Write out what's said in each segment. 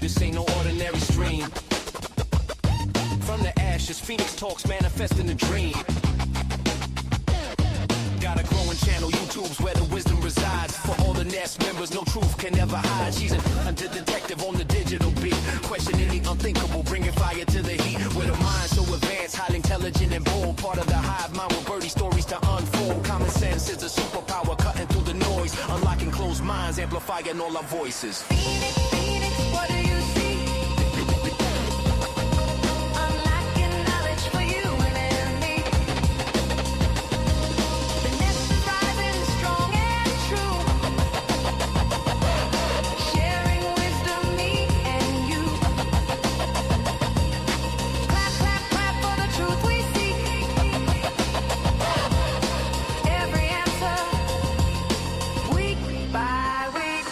This ain't no ordinary stream. From the ashes, Phoenix talks manifest in a dream. Got a growing channel, YouTube's where the wisdom resides. For all the nest members, no truth can ever hide. She's an under detective on the digital beat, questioning the unthinkable, bringing fire to the heat. With a mind so advanced, highly intelligent and bold, part of the hive mind with birdie stories to unfold. Common sense is a superpower, cutting through the noise, unlocking closed minds, amplifying all our voices. Phoenix, Phoenix, what do you see? Unlocking knowledge for you and me. The nest is rising strong and true, sharing wisdom, me and you. Clap, clap, clap for the truth we seek. Every answer, week by week.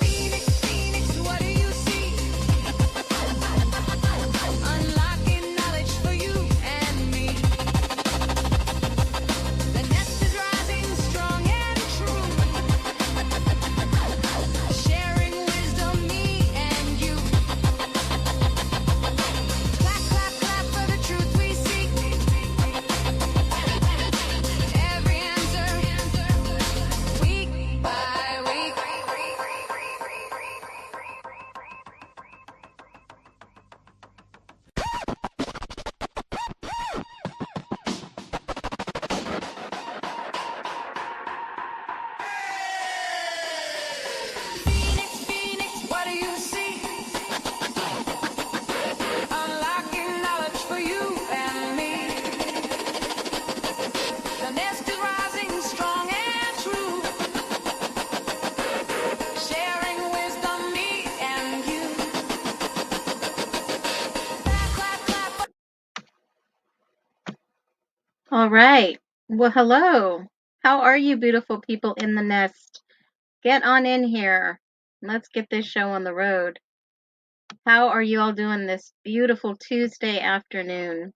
Phoenix, Phoenix, what do you see? Unlocking knowledge for you and me. The nest is rising strong and true, sharing wisdom, me and you. Clap, clap, clap for the truth we seek. Every answer, week by week. Phoenix, Phoenix, what do you see? Unlocking knowledge for you and me. The nest is rising strong and true, sharing wisdom, me and you. Clap, clap, clap. All right. Well, hello. How are you, beautiful people in the nest? Get on in here. Let's get this show on the road. How are you all doing this beautiful Tuesday afternoon?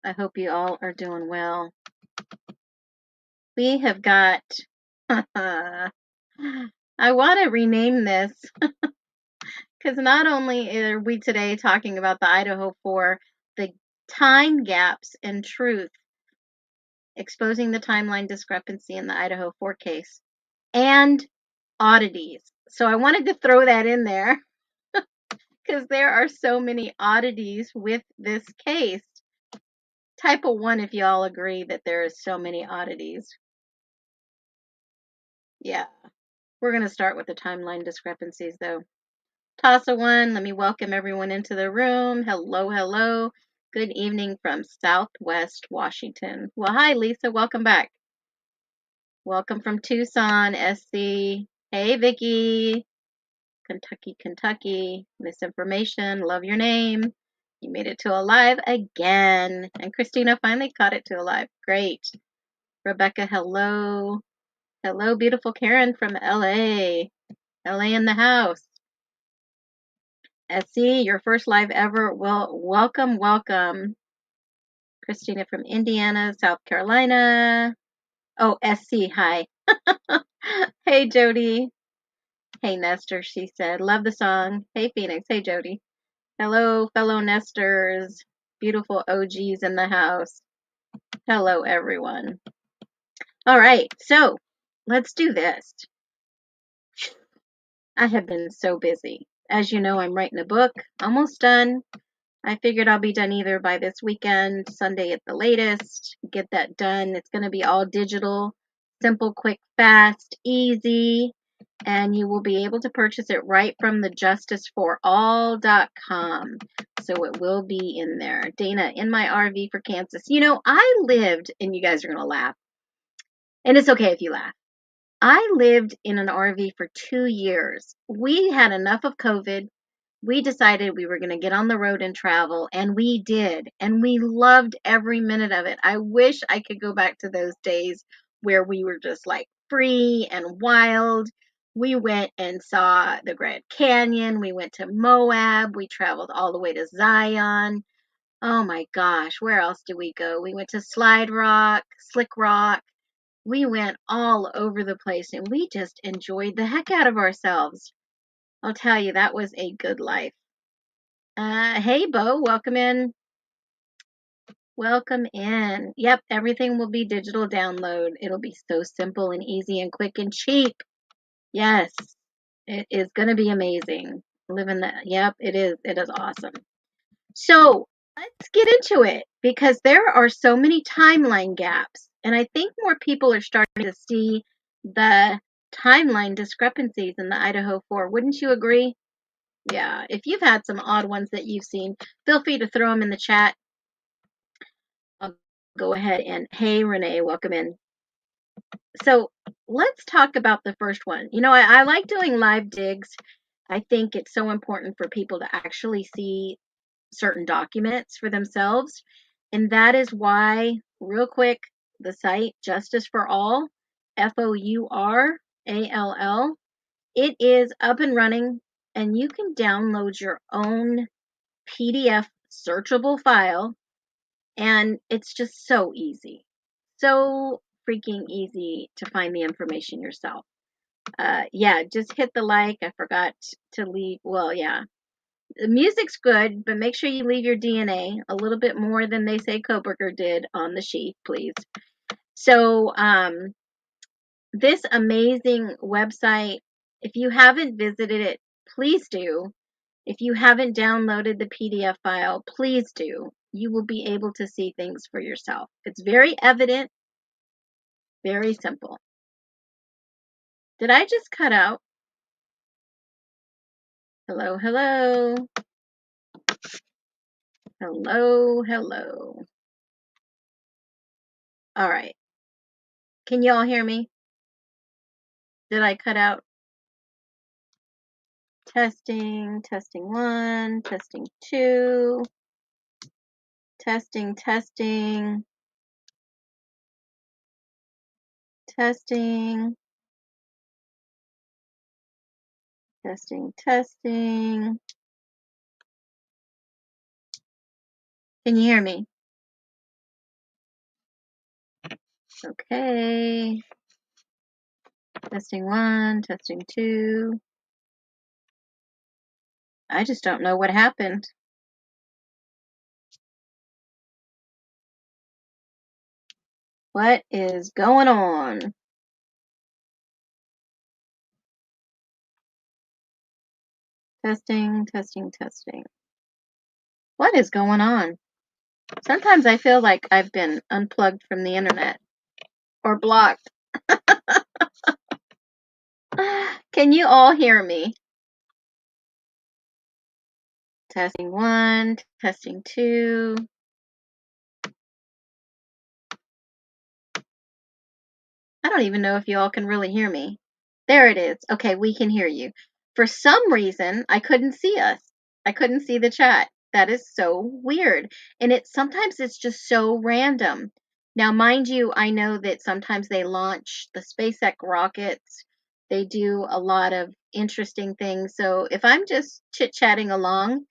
I hope you all are doing well. We have got, I want to rename this because not only are we today talking about the Idaho Four, the time gaps in truth, exposing the timeline discrepancy in the Idaho Four case, and oddities. So I wanted to throw that in there because there are so many oddities with this case. Type a 1 if y'all agree that there is so many oddities. Yeah, we're going to start with the timeline discrepancies though. Toss a 1. Let me welcome everyone into the room. Hello, hello. Good evening from Southwest Washington. Well, hi, Lisa. Welcome back. Welcome from Tucson, SC. Hey, Vicky. Kentucky, Kentucky. Misinformation. Love your name. You made it to alive again. And Christina finally caught it to alive. Great. Rebecca, hello. Hello, beautiful Karen from LA. LA in the house. SC, your first live ever. Well, welcome, welcome. Christina from Indiana, South Carolina. Oh, SC, hi. Hey, Jody. Hey, Nestor, she said. Love the song. Hey, Phoenix. Hey, Jody. Hello, fellow Nesters. Beautiful OGs in the house. Hello, everyone. All right, so let's do this. I have been so busy. As you know, I'm writing a book, almost done. I figured I'll be done either by this weekend, Sunday at the latest. Get that done. It's going to be all digital, simple, quick, fast, easy, and you will be able to purchase it right from the justiceforall.com. So it will be in there. Dana, in my RV for Kansas. You know, I lived, and you guys are going to laugh, and it's okay if you laugh. I lived in an RV for 2 years. We had enough of COVID. We decided we were going to get on the road and travel, and we did. And we loved every minute of it. I wish I could go back to those days where we were just like free and wild. We went and saw the Grand Canyon. We went to Moab. We traveled all the way to Zion. Oh my gosh, where else did we go? We went to Slide Rock, Slick Rock. We went all over the place and we just enjoyed the heck out of ourselves. I'll tell you, that was a good life. Hey, Bo, welcome in. Welcome in. Yep, everything will be digital download. It'll be so simple and easy and quick and cheap. Yes, it is going to be amazing. Living that. Yep, it is. It is awesome. So let's get into it because there are so many timeline gaps. And I think more people are starting to see the timeline discrepancies in the Idaho Four. Wouldn't you agree? Yeah, if you've had some odd ones that you've seen, feel free to throw them in the chat. I'll go ahead and, hey, Renee, welcome in. So let's talk about the first one. You know, I like doing live digs. I think it's so important for people to actually see certain documents for themselves. And that is why, real quick, the site Justice for All, FOURALL, it is up and running, and you can download your own PDF searchable file, and it's just so easy. So freaking easy to find the information yourself. Yeah, just hit the like. I forgot to leave. Well, yeah. The music's good, but make sure you leave your DNA a little bit more than they say Koberger did on the sheet, please. So, this amazing website, if you haven't visited it, please do. If you haven't downloaded the PDF file, please do. You will be able to see things for yourself. It's very evident, very simple. Did I just cut out? Hello, hello. Hello, hello. All right. Can you all hear me? Did I cut out? Testing, testing 1, testing 2, testing, testing, testing, testing, testing. Can you hear me? Okay. Testing 1, testing 2. I just don't know what happened. What is going on? Testing, testing, testing. What is going on? Sometimes I feel like I've been unplugged from the internet or blocked. Can you all hear me? Testing 1, testing 2. I don't even know if you all can really hear me. There it is. Okay, we can hear you. For some reason, I couldn't see us. I couldn't see the chat. That is so weird. And sometimes it's just so random. Now, mind you, I know that sometimes they launch the SpaceX rockets. They do a lot of interesting things. So if I'm just chit-chatting along,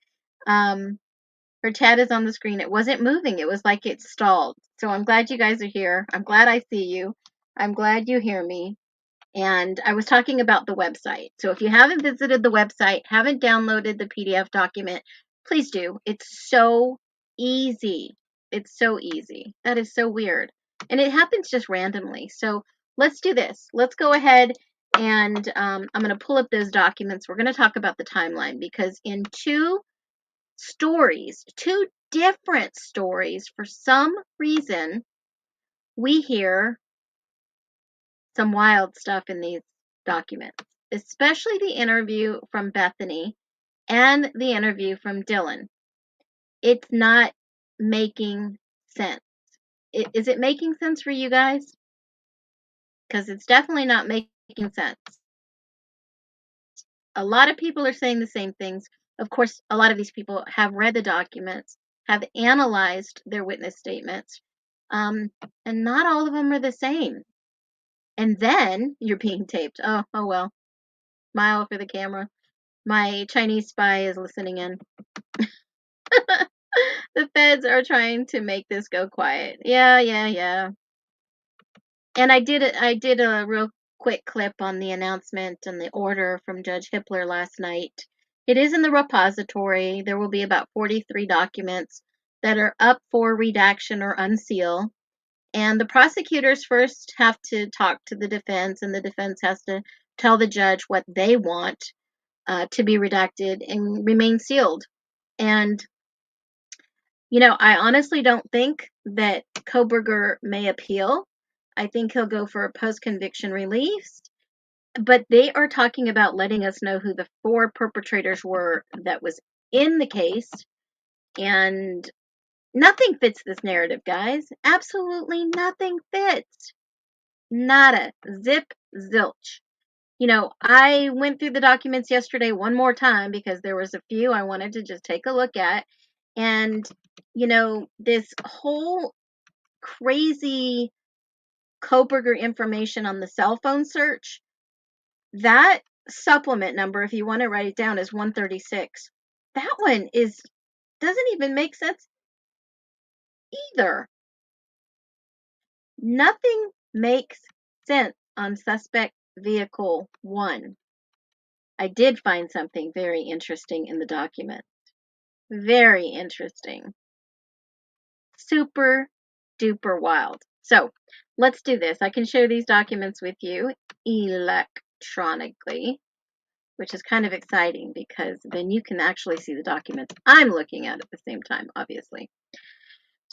her chat is on the screen. It wasn't moving. It was like it stalled. So I'm glad you guys are here. I'm glad I see you. I'm glad you hear me. And I was talking about the website. So if you haven't visited the website, haven't downloaded the PDF document, please do. It's so easy. It's so easy. That is so weird. And it happens just randomly. So let's do this. Let's go ahead and I'm going to pull up those documents. We're going to talk about the timeline because in stories, two different stories. For some reason, we hear some wild stuff in these documents, especially the interview from Bethany and the interview from Dylan. It's not making sense. Is it making sense for you guys? Because it's definitely not making sense. A lot of people are saying the same things. Of course, a lot of these people have read the documents, have analyzed their witness statements, and not all of them are the same. And then you're being taped. Oh well. Smile for the camera. My Chinese spy is listening in. The feds are trying to make this go quiet. Yeah. And I did a real quick clip on the announcement and the order from Judge Hippler last night. It is in the repository. There will be about 43 documents that are up for redaction or unseal. And the prosecutors first have to talk to the defense, and the defense has to tell the judge what they want to be redacted and remain sealed. And, I honestly don't think that Koberger may appeal. I think he'll go for a post-conviction release. But they are talking about letting us know who the 4 perpetrators were that was in the case. And nothing fits this narrative, guys. Absolutely nothing fits. Nada. Zip, zilch. I went through the documents yesterday one more time because there was a few I wanted to just take a look at. And, this whole crazy Koberger information on the cell phone search, that supplement number, if you want to write it down, is 136. That one doesn't even make sense either. Nothing makes sense on suspect vehicle 1. I did find something very interesting in the document. Very interesting. Super duper wild. So let's do this. I can share these documents with you electronically, which is kind of exciting because then you can actually see the documents I'm looking at the same time, obviously.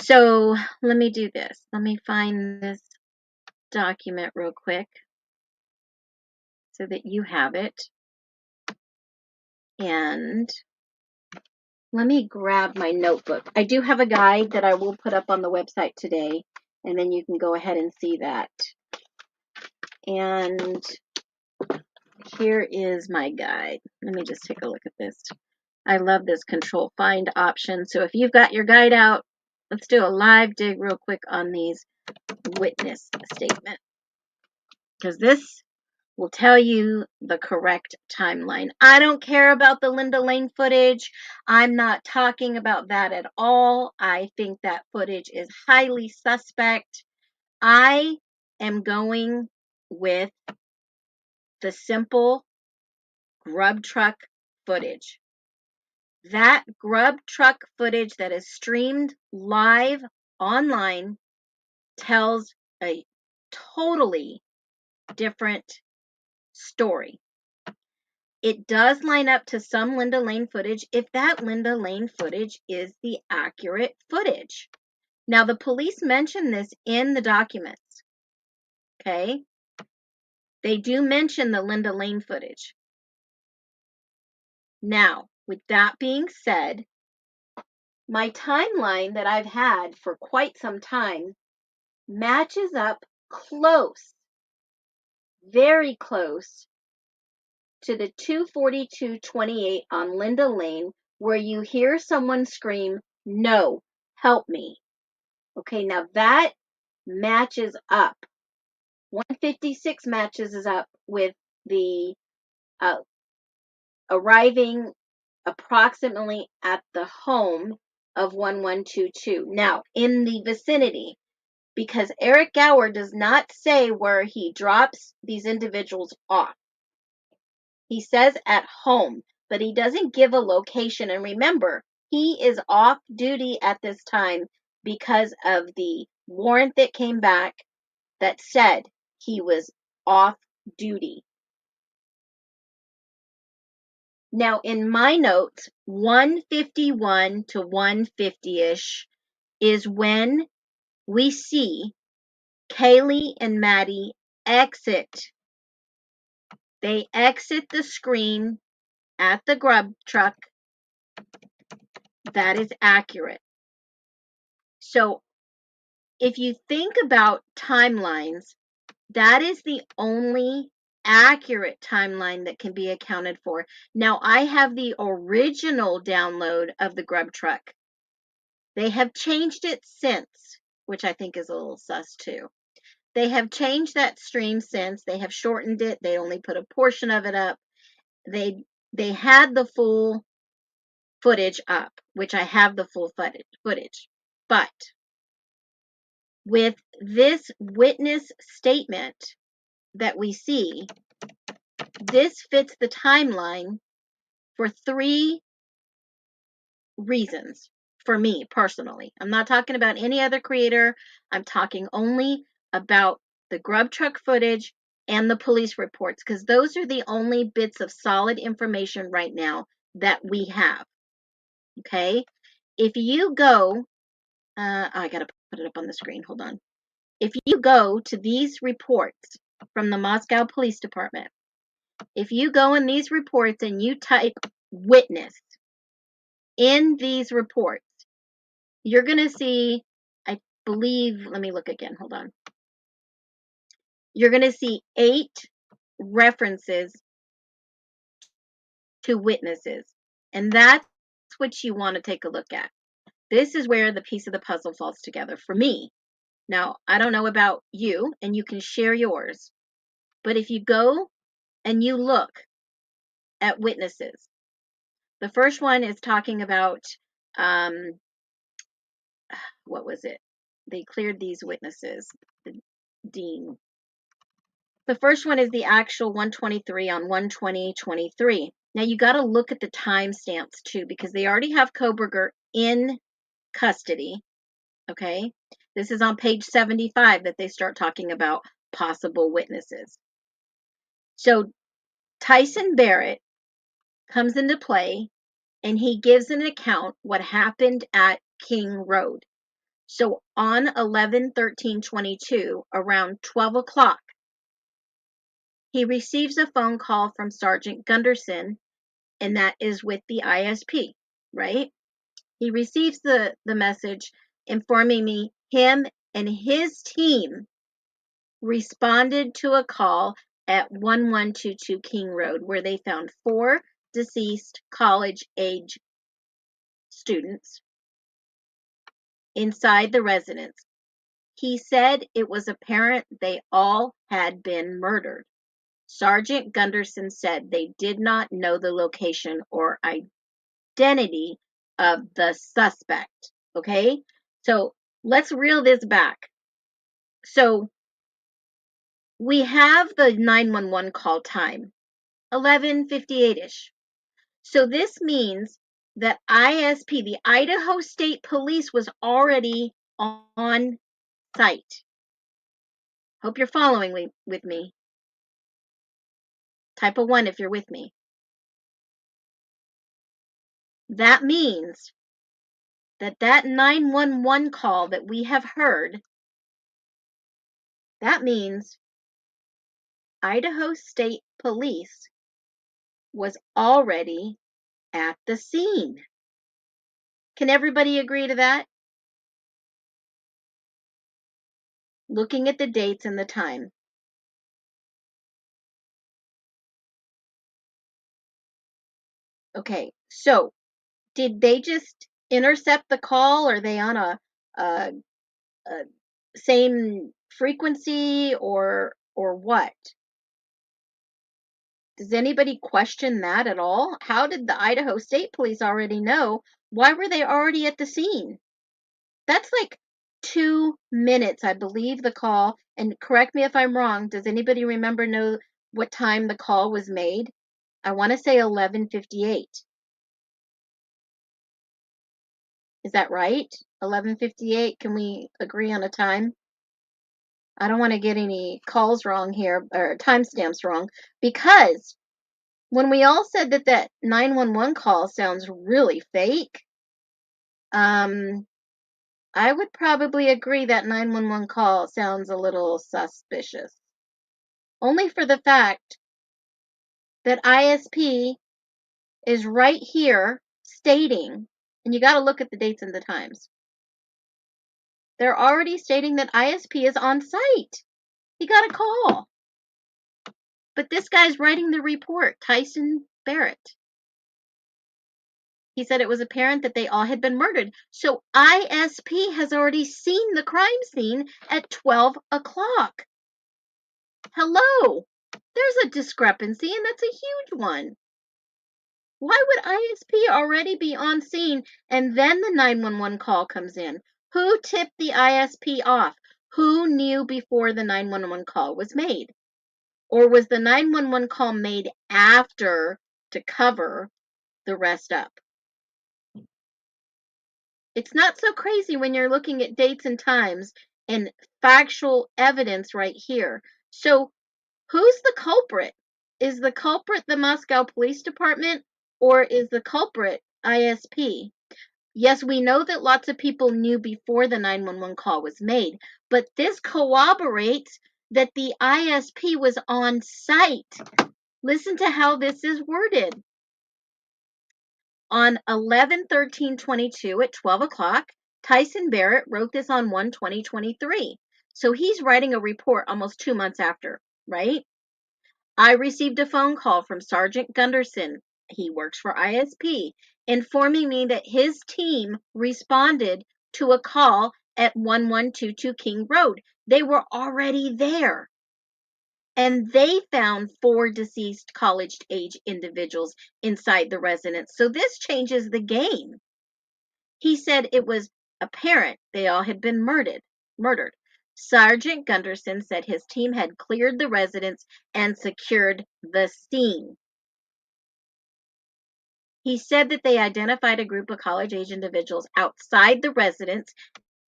So let me do this. Let me find this document real quick so that you have it. And let me grab my notebook. I do have a guide that I will put up on the website today, and then you can go ahead and see that. And here is my guide. Let me just take a look at this. I love this control find option. So if you've got your guide out, let's do a live dig real quick on these witness statements, because this will tell you the correct timeline. I don't care about the Linda Lane footage. I'm not talking about that at all. I think that footage is highly suspect. I am going with the simple grub truck footage. That grub truck footage that is streamed live online tells a totally different story. It does line up to some Linda Lane footage if that Linda Lane footage is the accurate footage. Now, the police mention this in the documents, okay? They do mention the Linda Lane footage. Now, with that being said, my timeline that I've had for quite some time matches up close, very close, to the 2:42:28 on Linda Lane, where you hear someone scream, "No, help me." Okay, now that matches up. 156 matches up with the arriving approximately at the home of 1122. Now, in the vicinity, because Eric Gower does not say where he drops these individuals off. He says at home, but he doesn't give a location. And remember, he is off duty at this time because of the warrant that came back that said he was off duty. Now, in my notes, 151 to 150-ish is when we see Kaylee and Maddie exit. They exit the screen at the grub truck. That is accurate. So if you think about timelines, that is the only accurate timeline that can be accounted for. Now, I have the original download of the grub truck. They have changed it since, which I think is a little sus too. They have changed that stream since. They have shortened it. They only put a portion of it up. They had the full footage up, which I have the full footage. But with this witness statement that we see, this fits the timeline for 3 reasons for me personally. I'm not talking about any other creator. I'm talking only about the grub truck footage and the police reports, because those are the only bits of solid information right now that we have. Okay? If you go, I got to put it up on the screen. Hold on. If you go to these reports from the Moscow Police Department, if you go in these reports and you type witness in these reports, you're going to see, I believe, let me look again, hold on. You're going to see 8 references to witnesses. And that's what you want to take a look at. This is where the piece of the puzzle falls together for me. Now, I don't know about you, and you can share yours, but if you go and you look at witnesses, the first one is talking about, what was it? They cleared these witnesses, the dean. The first one is the actual 123 on 1/20/23. Now you got to look at the timestamps too, because they already have Koberger in custody. Okay, this is on page 75 that they start talking about possible witnesses. So Tyson Barrett comes into play, and he gives an account what happened at King Road. So on 11/13/22, around 12 o'clock, he receives a phone call from Sergeant Gunderson, and that is with the ISP, right? He receives the message informing me him and his team responded to a call at 1122 King Road, where they found 4 deceased college-age students inside the residence. He said it was apparent they all had been murdered. Sergeant Gunderson said they did not know the location or identity of the suspect. Okay, so let's reel this back. So we have the 911 call time, 11:58-ish. So this means that ISP, the Idaho State Police, was already on site. Hope you're following with me. Type a 1 if you're with me. That means that 911 call that we have heard, that means Idaho State Police was already at the scene. Can everybody agree to that? Looking at the dates and the time. Okay, so did they just intercept the call? Are they on a same frequency or what? Does anybody question that at all? How did the Idaho State Police already know? Why were they already at the scene? That's like 2 minutes, I believe, the call. And correct me if I'm wrong. Does anybody know what time the call was made? I want to say 11:58. Is that right? 11:58. Can we agree on a time? I don't want to get any calls wrong here or timestamps wrong, because when we all said that that 911 call sounds really fake, I would probably agree that 911 call sounds a little suspicious. Only for the fact that ISP is right here stating, and you got to look at the dates and the times. They're already stating that ISP is on site. He got a call. But this guy's writing the report, Tyson Barrett. He said it was apparent that they all had been murdered. So ISP has already seen the crime scene at 12 o'clock. Hello. There's a discrepancy, and that's a huge one. Why would ISP already be on scene and then the 911 call comes in? Who tipped the ISP off? Who knew before the 911 call was made? Or was the 911 call made after to cover the rest up? It's not so crazy when you're looking at dates and times and factual evidence right here. So, who's the culprit? Is the culprit the Moscow Police Department, or is the culprit ISP? Yes, we know that lots of people knew before the 911 call was made, but this corroborates that the ISP was on site. Listen to how this is worded. On 11/13/22 at 12 o'clock, Tyson Barrett wrote this on 1/20/23. So he's writing a report almost 2 months after, right? I received a phone call from Sergeant Gunderson, he works for ISP, informing me that his team responded to a call at 1122 King Road. They were already there. And they found 4 deceased college-age individuals inside the residence. So this changes the game. He said it was apparent they all had been murdered. Sergeant Gunderson said his team had cleared the residence and secured the scene. He said that they identified a group of college-age individuals outside the residence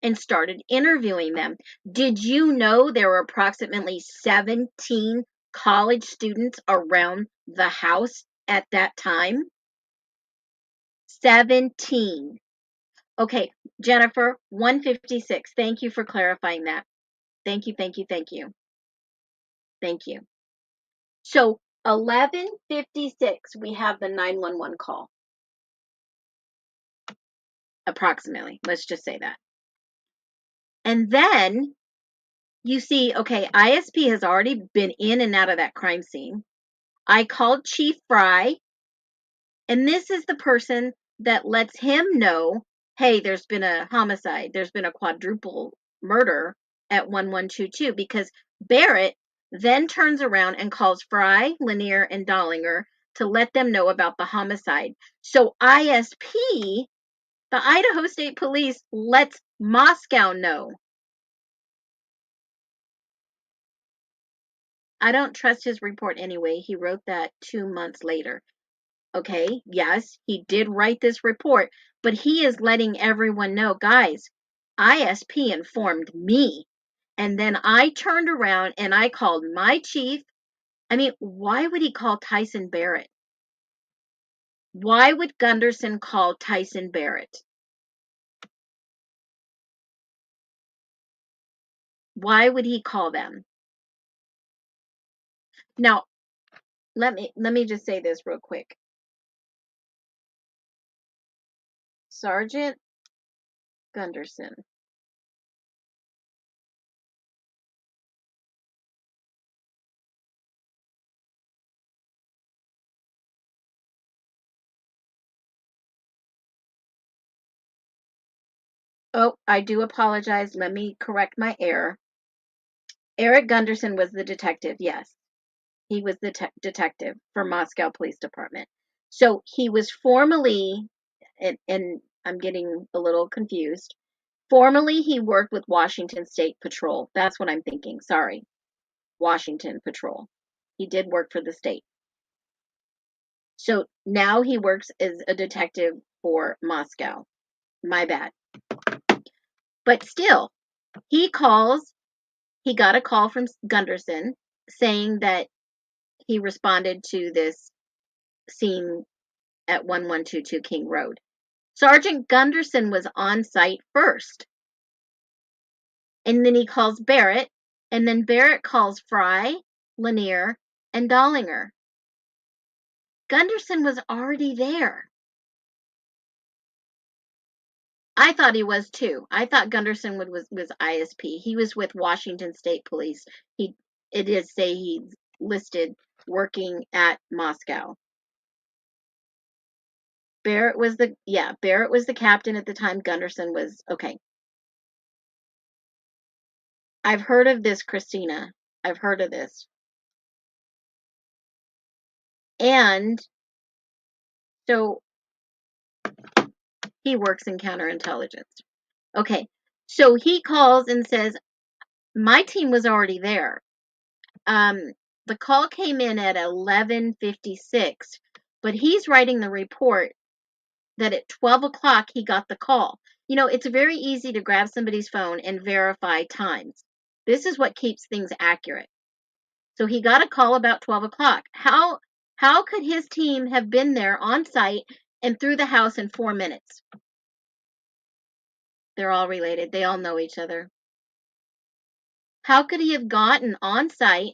and started interviewing them. Did you know there were approximately 17 college students around the house at that time? 17. Okay, Jennifer, 156. Thank you for clarifying that. Thank you, thank you, thank you. Thank you. So, 11:56, we have the 911 call. Approximately. Let's just say that. And then you see, okay, ISP has already been in and out of that crime scene. I called Chief Fry, and this is the person that lets him know, hey, there's been a homicide, there's been a quadruple murder at 1122, because Barrett then turns around and calls Fry, Lanier, and Dollinger to let them know about the homicide. So ISP, the Idaho State Police, lets Moscow know. I don't trust his report anyway. He wrote that 2 months later. Okay, yes, he did write this report, but he is letting everyone know, guys, ISP informed me. And then I turned around and I called my chief. I mean, why would he call Tyson Barrett? Why would Gunderson call Tyson Barrett? Why would he call them? Now, let me just say this real quick. Sergeant Gunderson. Oh, I do apologize. Let me correct my error. Eric Gunderson was the detective, yes. He was the detective for Moscow Police Department. So he was formally, and I'm getting a little confused. Formally, he worked with Washington State Patrol. That's what I'm thinking. Sorry. Washington Patrol. He did work for the state. So now he works as a detective for Moscow. My bad. But still, he got a call from Gunderson saying that he responded to this scene at 1122 King Road. Sergeant Gunderson was on site first. And then he calls Barrett, and then Barrett calls Fry, Lanier, and Dollinger. Gunderson was already there. I thought he was too. I thought Gunderson was ISP. He was with Washington State Police. It is say he's listed working at Moscow. Barrett was the captain at the time. Gunderson was okay. I've heard of this, Christina. I've heard of this. And so he works in counterintelligence. Okay. So he calls and says, my team was already there. The call came in at 11:56, but he's writing the report that at 12 o'clock he got the call. You know, it's very easy to grab somebody's phone and verify times. This is what keeps things accurate. So he got a call about 12 o'clock. How could his team have been there on site and through the house in 4 minutes? They're all related. They all know each other. How could he have gotten on site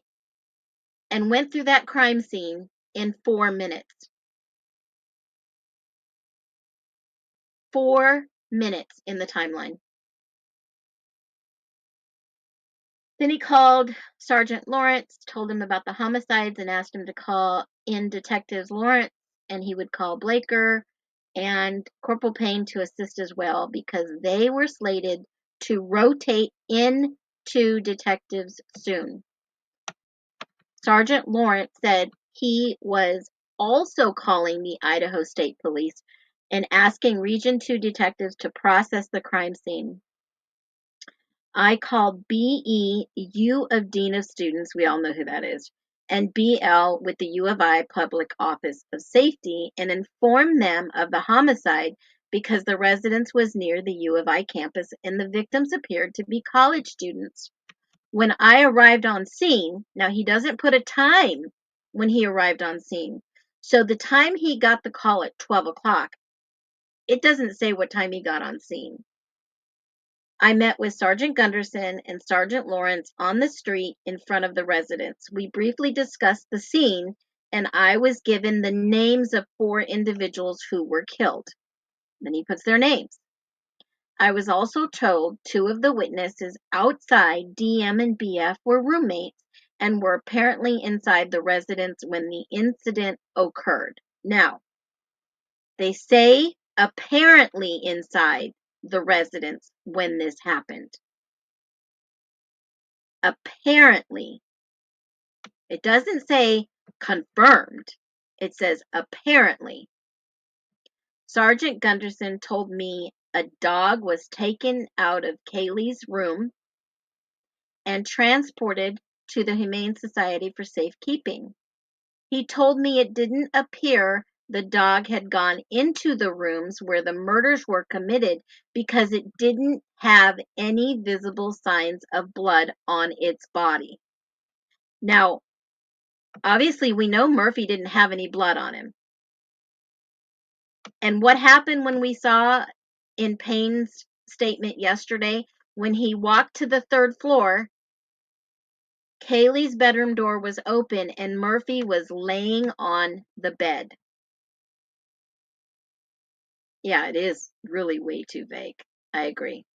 and went through that crime scene in 4 minutes? 4 minutes in the timeline. Then he called Sergeant Lawrence, told him about the homicides, and asked him to call in Detectives Lawrence, and he would call Blaker and Corporal Payne to assist as well, because they were slated to rotate into detectives soon. Sergeant Lawrence said he was also calling the Idaho State Police and asking Region 2 detectives to process the crime scene. I called BE, U of Dean of Students, we all know who that is, and BL with the U of I Public Office of Safety, and informed them of the homicide because the residence was near the U of I campus and the victims appeared to be college students. When I arrived on scene, now he doesn't put a time when he arrived on scene. So the time he got the call at 12 o'clock, it doesn't say what time he got on scene. I met with Sergeant Gunderson and Sergeant Lawrence on the street in front of the residence. We briefly discussed the scene, and I was given the names of 4 individuals who were killed. Then he puts their names. I was also told 2 of the witnesses outside, DM and BF, were roommates and were apparently inside the residence when the incident occurred. Now, they say apparently inside the residence when this happened. Apparently. It doesn't say confirmed. It says apparently. Sergeant Gunderson told me a dog was taken out of Kaylee's room and transported to the Humane Society for safekeeping. He told me it didn't appear the dog had gone into the rooms where the murders were committed because it didn't have any visible signs of blood on its body. Now, obviously, we know Murphy didn't have any blood on him. And what happened when we saw in Payne's statement yesterday, when he walked to the 3rd floor, Kaylee's bedroom door was open and Murphy was laying on the bed. Yeah, it is really way too vague. I agree.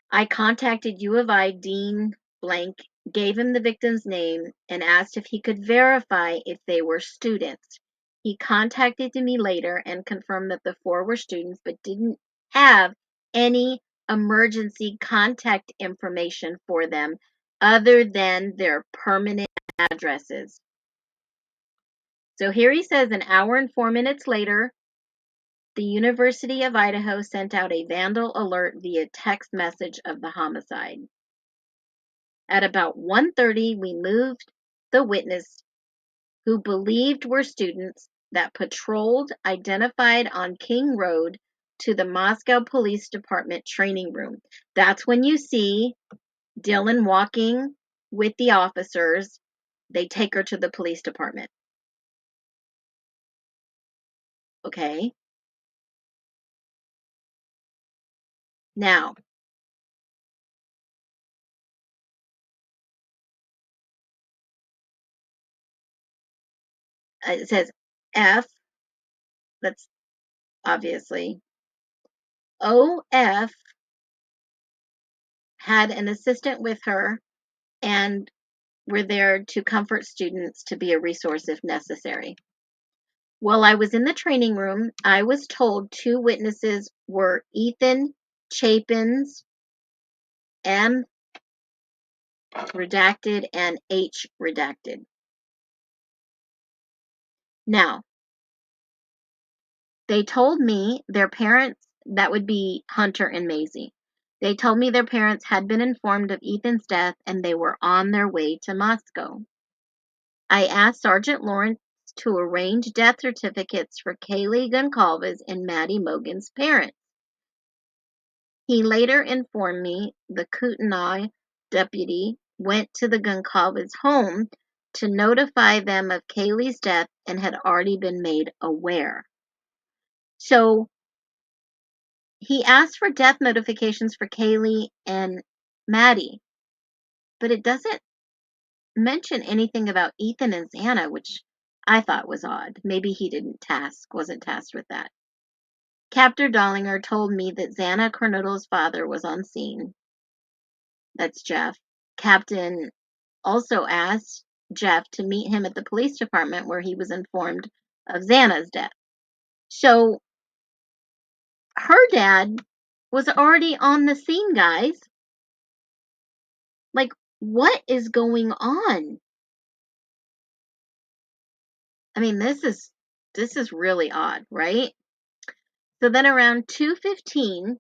I contacted U of I Dean Blank, gave him the victim's name, and asked if he could verify if they were students. He contacted me later and confirmed that the 4 were students, but didn't have any emergency contact information for them other than their permanent addresses. So here he says an hour and 4 minutes later, the University of Idaho sent out a vandal alert via text message of the homicide. At about 1:30, we moved the witness, who believed were students that patrolled, identified on King Road, to the Moscow Police Department training room. That's when you see Dylan walking with the officers They take her to the police department. Okay. Now, it says F, that's obviously OF had an assistant with her and were there to comfort students, to be a resource if necessary. While I was in the training room, I was told 2 witnesses were Ethan Chapin's, M redacted, and H redacted. Now, they told me their parents, that would be Hunter and Maisie. They told me their parents had been informed of Ethan's death and they were on their way to Moscow. I asked Sergeant Lawrence to arrange death certificates for Kaylee Goncalves and Maddie Mogan's parents. He later informed me the Kootenai deputy went to the Goncalves home to notify them of Kaylee's death and had already been made aware. So he asked for death notifications for Kaylee and Maddie, but it doesn't mention anything about Ethan and Xana, which I thought was odd. Maybe he wasn't tasked with that. Captain Dollinger told me that Xana Cornotto's father was on scene. That's Jeff. Captain also asked Jeff to meet him at the police department where he was informed of Xana's death. So her dad was already on the scene, guys. Like, what is going on? I mean, this is really odd, right? So then around 2:15,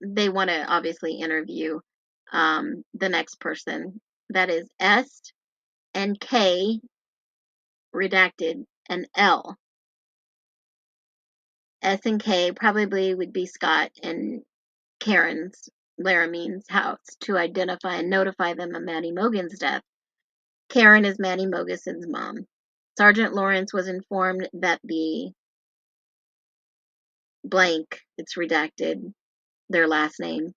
they want to obviously interview the next person. That is S and K redacted and L. S and K probably would be Scott and Karen's, Laramine's house, to identify and notify them of Maddie Mogan's death. Karen is Maddie Mogan's mom. Sergeant Lawrence was informed that the blank, it's redacted, their last name,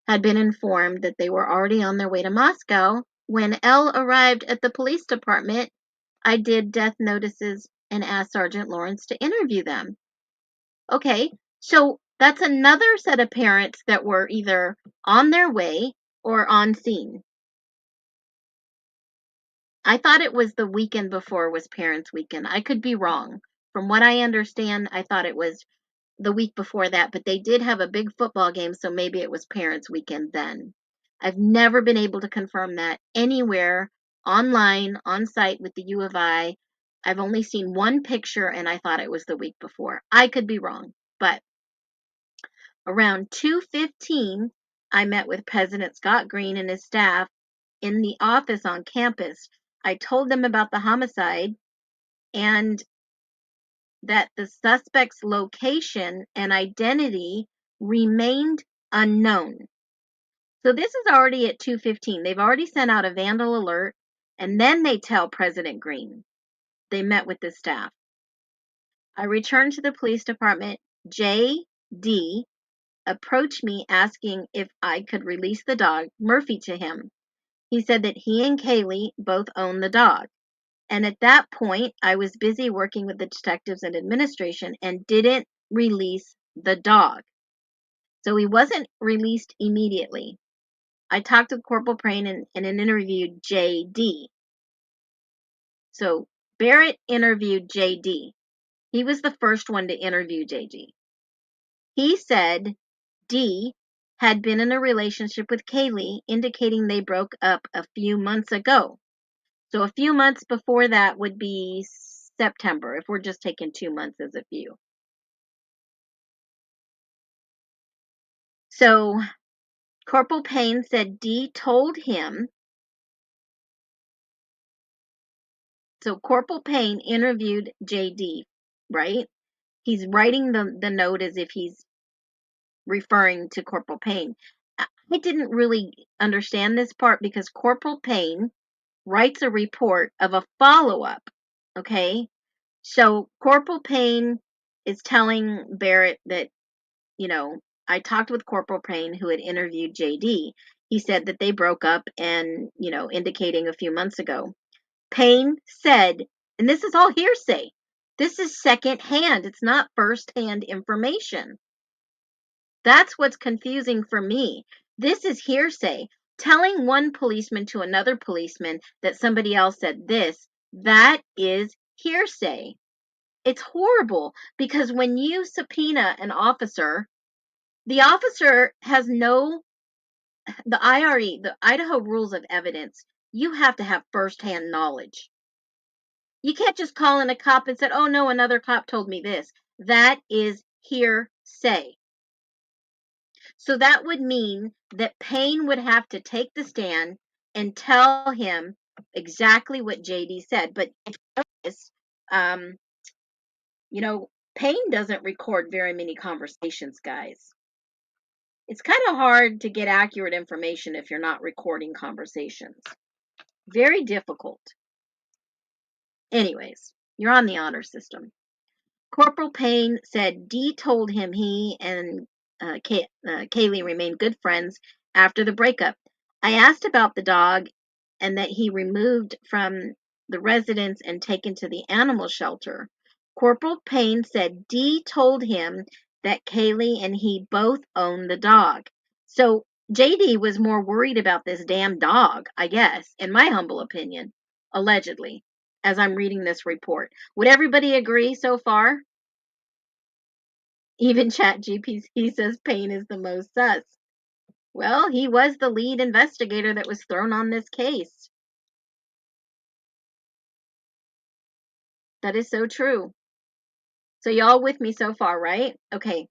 had been informed that they were already on their way to Moscow. When L arrived at the police department, I did death notices and asked Sergeant Lawrence to interview them. Okay, so that's another set of parents that were either on their way or on scene. I thought it was the weekend before was Parents Weekend. I could be wrong. From what I understand, I thought it was the week before that, but they did have a big football game, so maybe it was Parents Weekend then. I've never been able to confirm that anywhere, online, on site with the U of I. I've only seen one picture and I thought it was the week before. I could be wrong, but around 2:15, I met with President Scott Green and his staff in the office on campus. I told them about the homicide and that the suspect's location and identity remained unknown. So this is already at 2:15. They've already sent out a vandal alert, and then they tell President Green. They met with the staff. I returned to the police department. J.D. approached me asking if I could release the dog, Murphy, to him. He said that he and Kaylee both own the dog. And at that point, I was busy working with the detectives and administration and didn't release the dog. So he wasn't released immediately. I talked to Corporal Prane and interviewed J.D. So Barrett interviewed J.D. He was the first one to interview J.D. He said D had been in a relationship with Kaylee, indicating they broke up a few months ago. So a few months before that would be September, if we're just taking 2 months as a few. So Corporal Payne said D told him. So Corporal Payne interviewed JD, right? He's writing the note as if he's referring to Corporal Payne. I didn't really understand this part because Corporal Payne writes a report of a follow-up, okay? So Corporal Payne is telling Barrett that, I talked with Corporal Payne, who had interviewed JD. He said that they broke up and, indicating a few months ago. Payne said, and this is all hearsay, this is secondhand, it's not firsthand information. That's what's confusing for me. This is hearsay. Telling one policeman to another policeman that somebody else said this, that is hearsay. It's horrible because when you subpoena an officer, the officer has the IRE, the Idaho Rules of Evidence, you have to have firsthand knowledge. You can't just call in a cop and say, oh no, another cop told me this. That is hearsay. So that would mean that Payne would have to take the stand and tell him exactly what JD said. But um, Payne doesn't record very many conversations, guys. It's kind of hard to get accurate information if you're not recording conversations. Very difficult. Anyways, you're on the honor system. Corporal Payne said Dee told him he and Kaylee remained good friends after the breakup. I asked about the dog and that he removed from the residence and taken to the animal shelter. Corporal Payne said Dee told him that Kaylee and he both own the dog. So JD was more worried about this damn dog, I guess, in my humble opinion, allegedly, as I'm reading this report. Would everybody agree so far? Even ChatGPT says Payne is the most sus. Well, he was the lead investigator that was thrown on this case. That is so true. So y'all with me so far, right? Okay.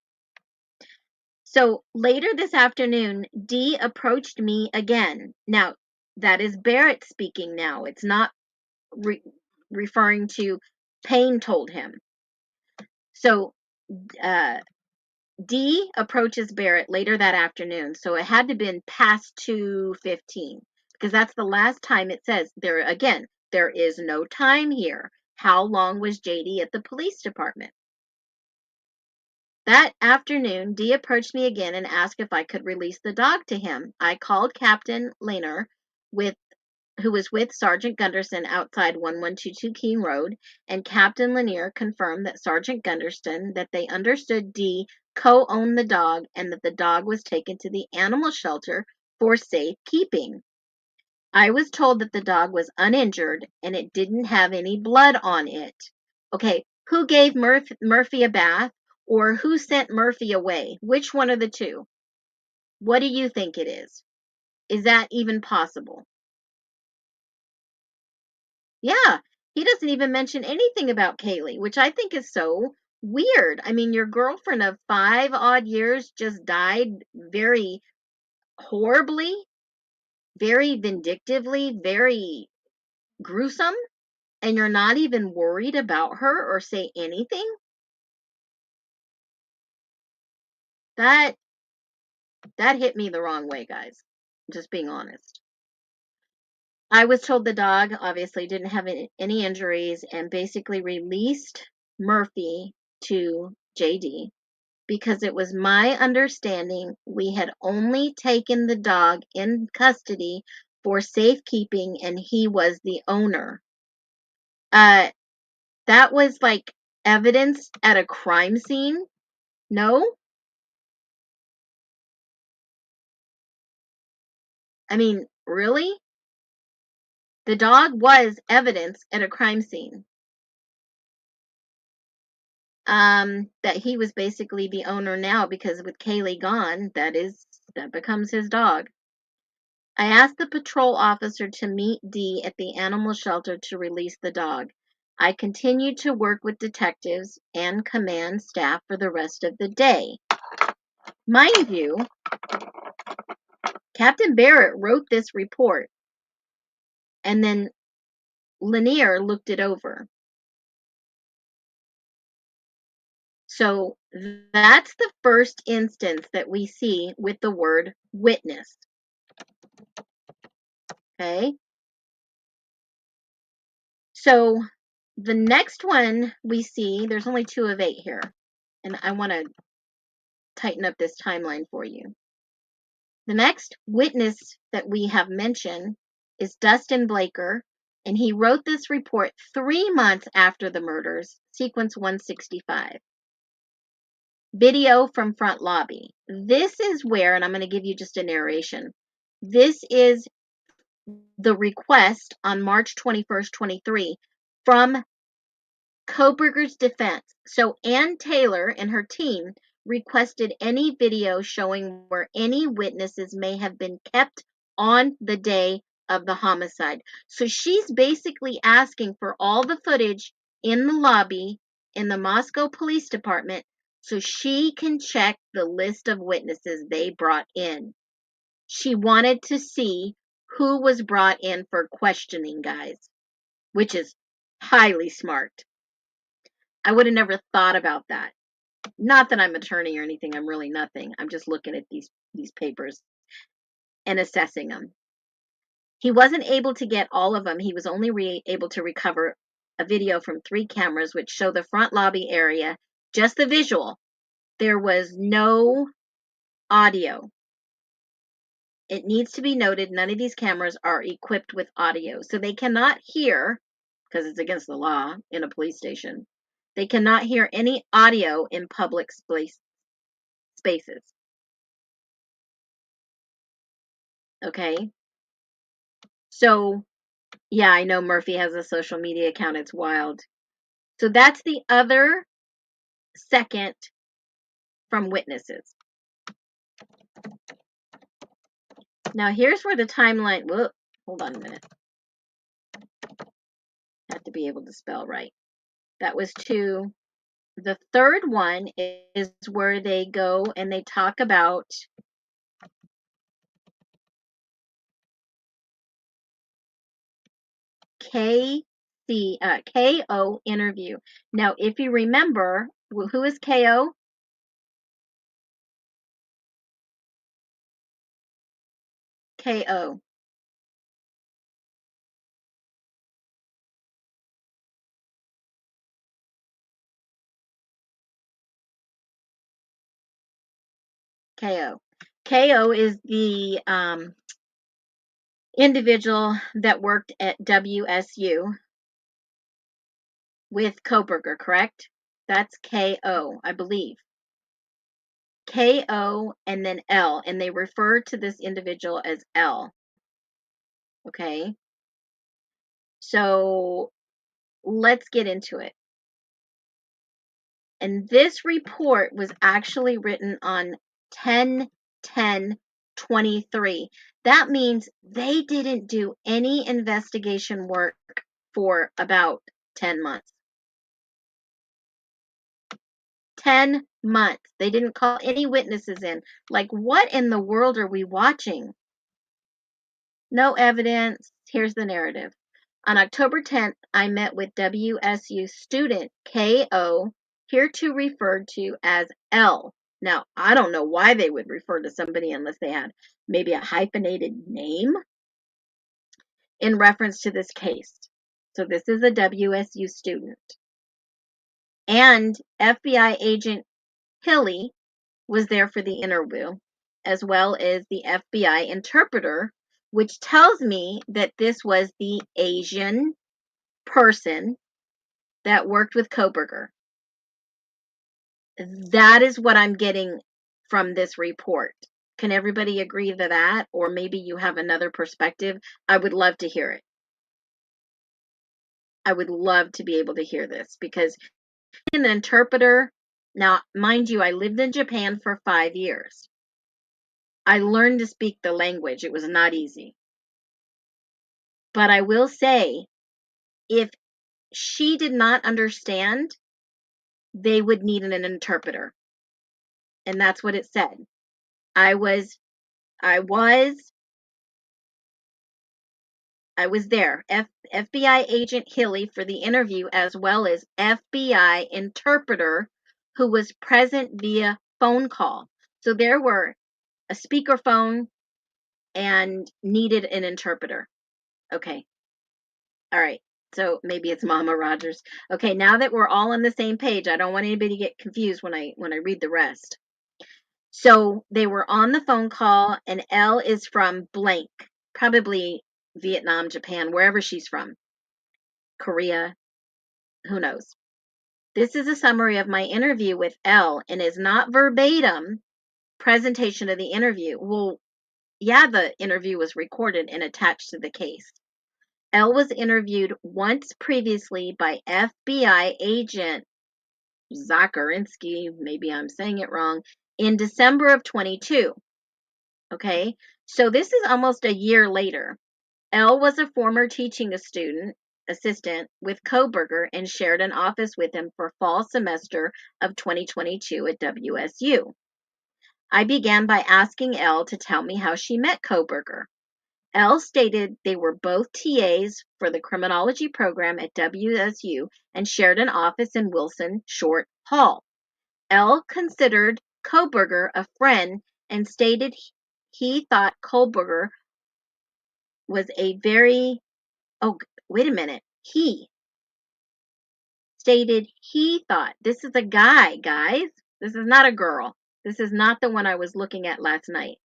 So later this afternoon, Dee approached me again. Now, that is Barrett speaking now. It's not referring to Payne told him. So Dee approaches Barrett later that afternoon. So it had to have been past 2:15 because that's the last time it says. There is no time here. How long was JD at the police department? That afternoon, Dee approached me again and asked if I could release the dog to him. I called Captain Lehner, who was with Sergeant Gunderson outside 1122 Keene Road, and Captain Lanier confirmed that Sergeant Gunderson that they understood Dee co-owned the dog and that the dog was taken to the animal shelter for safekeeping. I was told that the dog was uninjured and it didn't have any blood on it. Okay, who gave Murphy a bath or who sent Murphy away? Which one of the two? What do you think it is? Is that even possible? Yeah, he doesn't even mention anything about Kaylee, which I think is so weird. I mean, your girlfriend of 5 odd years just died very horribly, very vindictively, very gruesome, and you're not even worried about her or say anything? That hit me the wrong way, guys. Just being honest. I was told the dog obviously didn't have any injuries and basically released Murphy to JD because it was my understanding we had only taken the dog in custody for safekeeping and he was the owner. That was like evidence at a crime scene? No? I mean, really? The dog was evidence at a crime scene. That he was basically the owner now because with Kaylee gone, that becomes his dog. I asked the patrol officer to meet Dee at the animal shelter to release the dog. I continued to work with detectives and command staff for the rest of the day. Mind you, Captain Barrett wrote this report and then Lanier looked it over. So that's the first instance that we see with the word witness. Okay? So the next one we see, there's only 2 of 8 here. And I want to tighten up this timeline for you. The next witness that we have mentioned is Dustin Blaker, and he wrote this report 3 months after the murders, sequence 165. Video from front lobby. This is where, and I'm going to give you just a narration. This is the request on March 21st, 23 from Koberger's defense. So Ann Taylor and her team requested any video showing where any witnesses may have been kept on the day of the homicide. So she's basically asking for all the footage in the lobby in the Moscow Police Department so she can check the list of witnesses they brought in. She wanted to see who was brought in for questioning, guys, which is highly smart. I would have never thought about that. Not that I'm an attorney or anything. I'm really nothing. I'm just looking at these papers and assessing them. He wasn't able to get all of them. He was only able to recover a video from 3 cameras, which show the front lobby area, just the visual. There was no audio. It needs to be noted none of these cameras are equipped with audio, so they cannot hear, because it's against the law in a police station. They cannot hear any audio in public spaces. Okay? So, yeah, I know Murphy has a social media account. It's wild. So that's the other second from witnesses. Now, here's where the timeline... Whoa, hold on a minute. Have to be able to spell right. That was 2. The third one is where they go and they talk about KO interview. Now, if you remember, who is KO? KO. KO. KO is the individual that worked at WSU with Koberger, correct? That's KO, I believe. KO and then L, and they refer to this individual as L. Okay? So let's get into it. And this report was actually written on 10/10/23. That means they didn't do any investigation work for about 10 months. 10 months. They didn't call any witnesses in. Like, what in the world are we watching? No evidence. Here's the narrative. On October 10th, I met with WSU student KO, hereto referred to as L. Now, I don't know why they would refer to somebody unless they had maybe a hyphenated name in reference to this case. So this is a WSU student. And FBI agent Hilly was there for the interview, as well as the FBI interpreter, which tells me that this was the Asian person that worked with Koberger. That is what I'm getting from this report. Can everybody agree to that? Or maybe you have another perspective. I would love to hear it. I would love to be able to hear this because an interpreter, now, mind you, I lived in Japan for 5 years. I learned to speak the language. It was not easy. But I will say, if she did not understand, they would need an interpreter. And that's what it said. I was there. FBI agent Hilly for the interview, as well as FBI interpreter who was present via phone call. So there were a speakerphone and needed an interpreter. Okay. All right. So maybe it's Mama Rogers. Okay, now that we're all on the same page, I don't want anybody to get confused when I read the rest. So they were on the phone call, and L is from blank, probably Vietnam, Japan, wherever she's from, Korea, who knows. This is a summary of my interview with L and is not verbatim presentation of the interview. Well, yeah, the interview was recorded and attached to the case. L was interviewed once previously by FBI agent Zakarinsky, maybe I'm saying it wrong, in December of 22. Okay, so this is almost a year later. L was a former teaching assistant with Koberger and shared an office with him for fall semester of 2022 at WSU. I began by asking L to tell me how she met Koberger. L stated they were both TAs for the criminology program at WSU and shared an office in Wilson Short Hall. L considered Koberger a friend and stated he thought Koberger was a very, oh, wait a minute. He stated he thought, this is a guy, guys. This is not a girl. This is not the one I was looking at last night.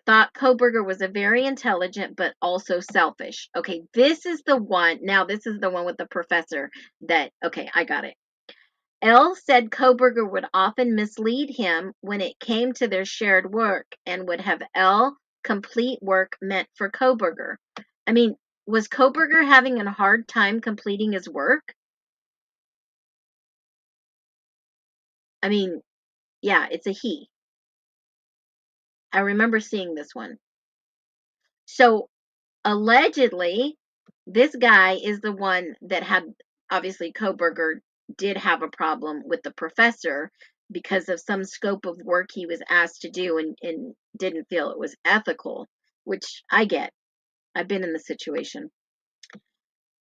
Thought Koberger was a very intelligent but also selfish. Okay, this is the one. Now, this is the one with the professor that, okay, I got it. L said Koberger would often mislead him when it came to their shared work and would have L complete work meant for Koberger. I mean, was Koberger having a hard time completing his work? I mean, yeah, it's a he. I remember seeing this one. So allegedly, this guy is the one that had, obviously, Koberger did have a problem with the professor because of some scope of work he was asked to do and didn't feel it was ethical, which I get. I've been in the situation.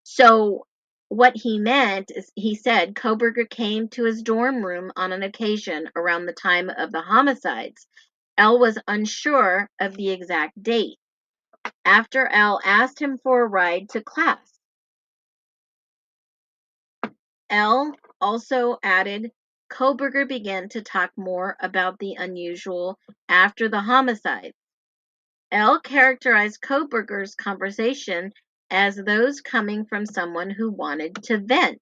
So what he meant is he said Koberger came to his dorm room on an occasion around the time of the homicides. L was unsure of the exact date. After L asked him for a ride to class, L also added Koberger began to talk more about the unusual after the homicides. L characterized Koberger's conversation as those coming from someone who wanted to vent.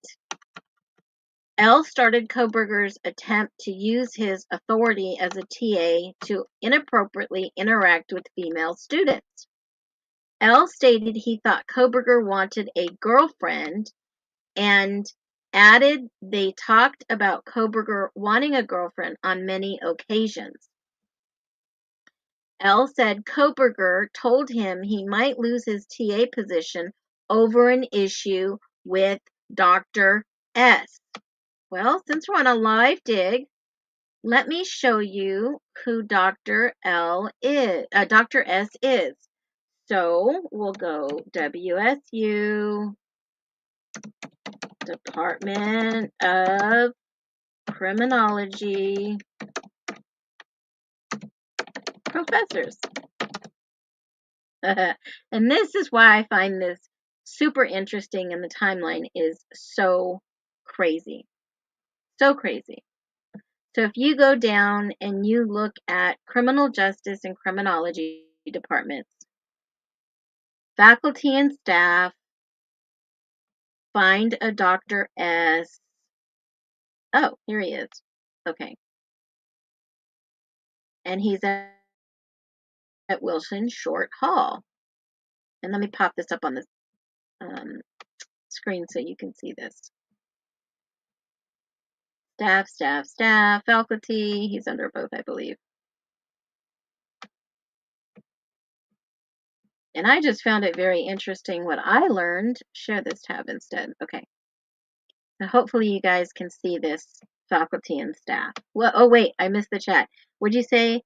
L started Koberger's attempt to use his authority as a TA to inappropriately interact with female students. L stated he thought Koberger wanted a girlfriend and added they talked about Koberger wanting a girlfriend on many occasions. L said Koberger told him he might lose his TA position over an issue with Dr. S. Well, since we're on a live dig, let me show you who Dr. S is. So we'll go WSU, Department of Criminology, professors. And this is why I find this super interesting, and the timeline is so crazy. So crazy. So if you go down and you look at criminal justice and criminology departments, faculty and staff, find a Dr. S. Oh, here he is. Okay. And he's at Wilson Short Hall. And let me pop this up on the screen so you can see this. Staff, faculty. He's under both, I believe. And I just found it very interesting what I learned. Share this tab instead. Okay. So hopefully you guys can see this, faculty and staff. Well, oh wait, I missed the chat. Would you say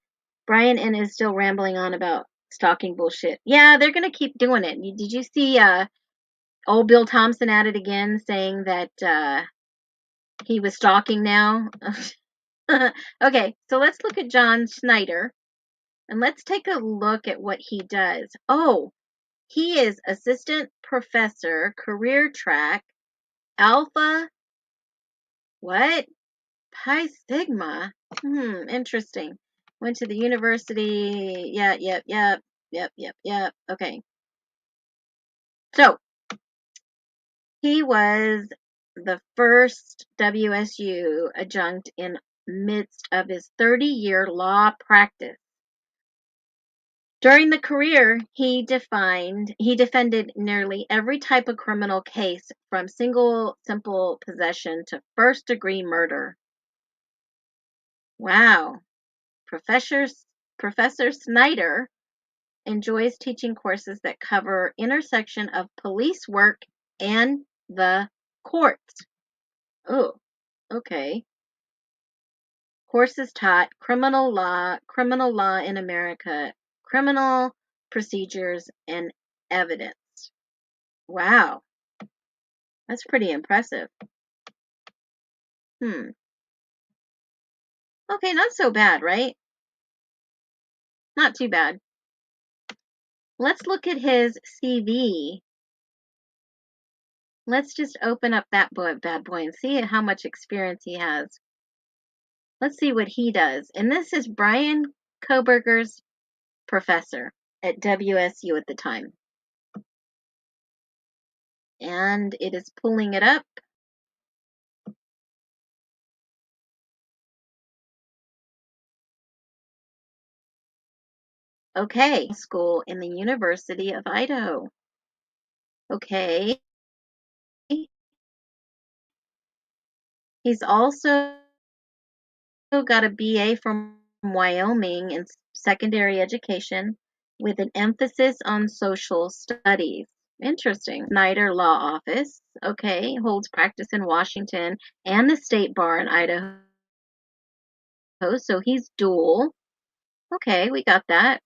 Brian N is still rambling on about stalking bullshit? Yeah, they're gonna keep doing it. Did you see old Bill Thompson at it again, saying that he was stalking now? Okay, so let's look at John Schneider and let's take a look at what he does. Oh, He is assistant professor, career track, alpha, what? Pi Sigma? Interesting. Went to the university. Yeah, yep. Okay. So, he was the first WSU adjunct in midst of his 30-year law practice. During the career, he defended nearly every type of criminal case from simple possession to first-degree murder. Wow. Professor Snyder enjoys teaching courses that cover intersection of police work and the courts. Oh, okay. Courses taught criminal law in America, criminal procedures, and evidence. Wow, that's pretty impressive. Okay, not so bad, right? Not too bad. Let's look at his CV. Let's just open up that bad boy and see how much experience he has. Let's see what he does. And this is Brian Koberger's professor at WSU at the time. And it is pulling it up. Okay, school in the University of Idaho. Okay. He's also got a BA from Wyoming in secondary education with an emphasis on social studies. Interesting. Snyder Law Office. Okay. Holds practice in Washington and the state bar in Idaho. So he's dual. Okay, we got that.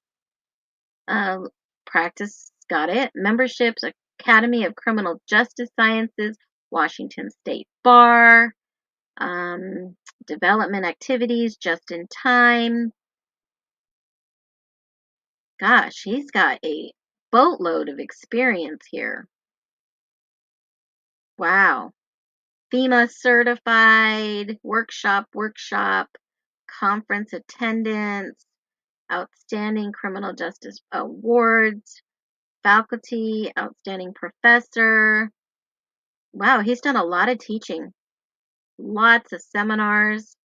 Practice, got it. Memberships, Academy of Criminal Justice Sciences, Washington State Bar. Development activities, just in time. Gosh, he's got a boatload of experience here. Wow. FEMA certified, workshop, conference attendance, outstanding criminal justice awards, faculty, outstanding professor. Wow, he's done a lot of teaching, lots of seminars.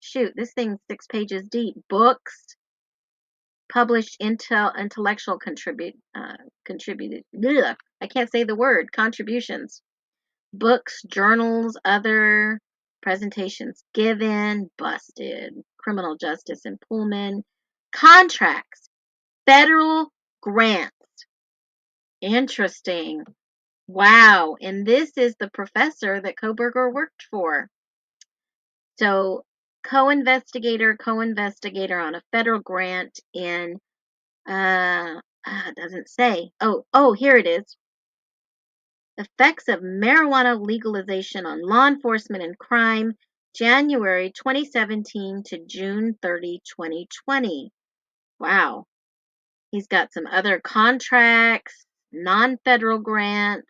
Shoot, this thing's 6 pages deep. Books, published intellectual contributed. Ugh, I can't say the word. Contributions. Books, journals, other presentations given, busted, criminal justice in Pullman, contracts, federal grants. Interesting. Wow. And this is the professor that Koberger worked for. So co-investigator on a federal grant in, it doesn't say. Oh, here it is. Effects of marijuana legalization on law enforcement and crime, January 2017 to June 30, 2020. Wow. He's got some other contracts, non-federal grants,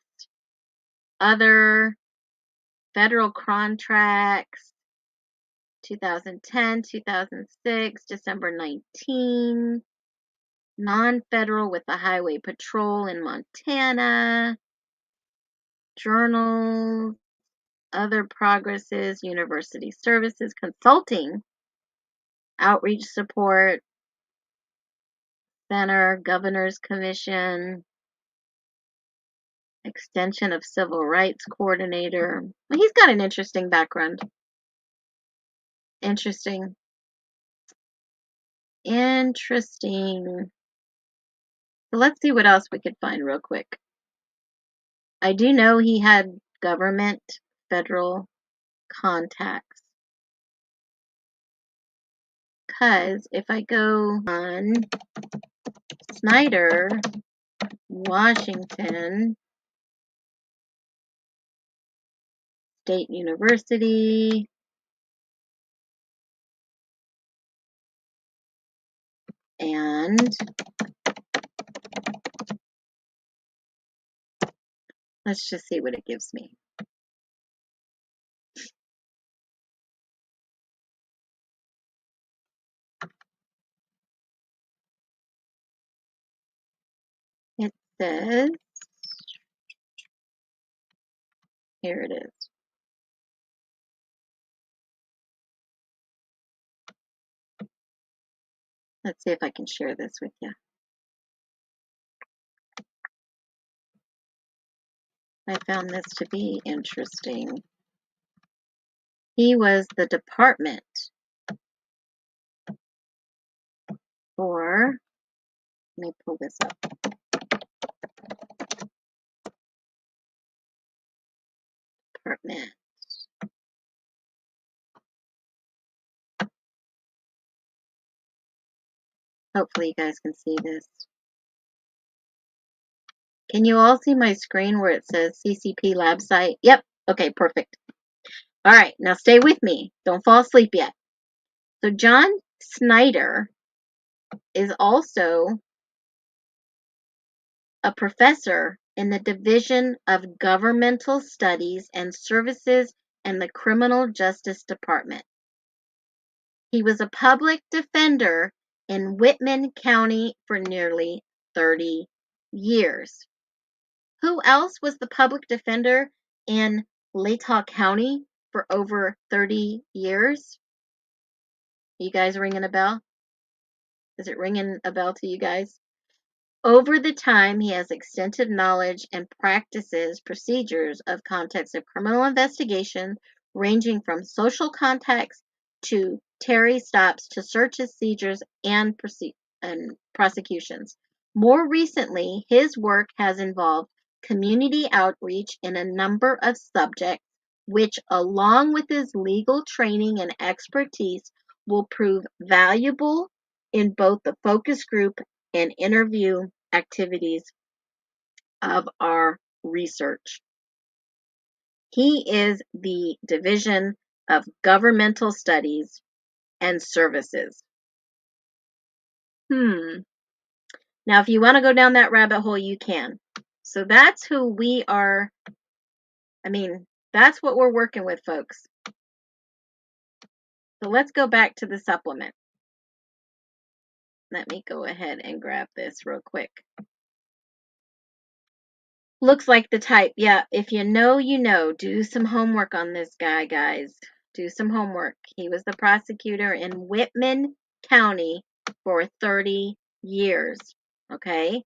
other federal contracts, 2010, 2006, December 19, non-federal with the Highway Patrol in Montana, journals, other progresses, university services, consulting, outreach support, center, governor's commission, extension of civil rights coordinator. Well, he's got an interesting background. Interesting. So let's see what else we could find real quick. I do know he had government, federal contacts. Because if I go on Snyder, Washington State University, and Let's just see what it gives me. It says, here it is. Let's see if I can share this with you. I found this to be interesting. He was the department for, let me pull this up. Department. Hopefully you guys can see this. Can you all see my screen where it says CCP lab site? Yep. Okay, perfect. All right, now stay with me. Don't fall asleep yet. So John Snyder is also a professor in the Division of Governmental Studies and Services and the Criminal Justice Department. He was a public defender in Whitman County for nearly 30 years. Who else was the public defender in Latah County for over 30 years? You guys ringing a bell? Is it ringing a bell to you guys? Over the time, he has extensive knowledge and practices procedures of context of criminal investigation, ranging from social contacts to Terry stops to searches, seizures, and prosecutions. More recently, his work has involved community outreach in a number of subjects, which, along with his legal training and expertise, will prove valuable in both the focus group and interview activities of our research. He is the Division of Governmental Studies and Services. Now, if you want to go down that rabbit hole, you can. So that's who we are. I mean, that's what we're working with, folks. So let's go back to the supplement. Let me go ahead and grab this real quick. Looks like the type. Yeah, if you know, you know. Do some homework on this guy, guys. Do some homework. He was the prosecutor in Whitman County for 30 years. Okay?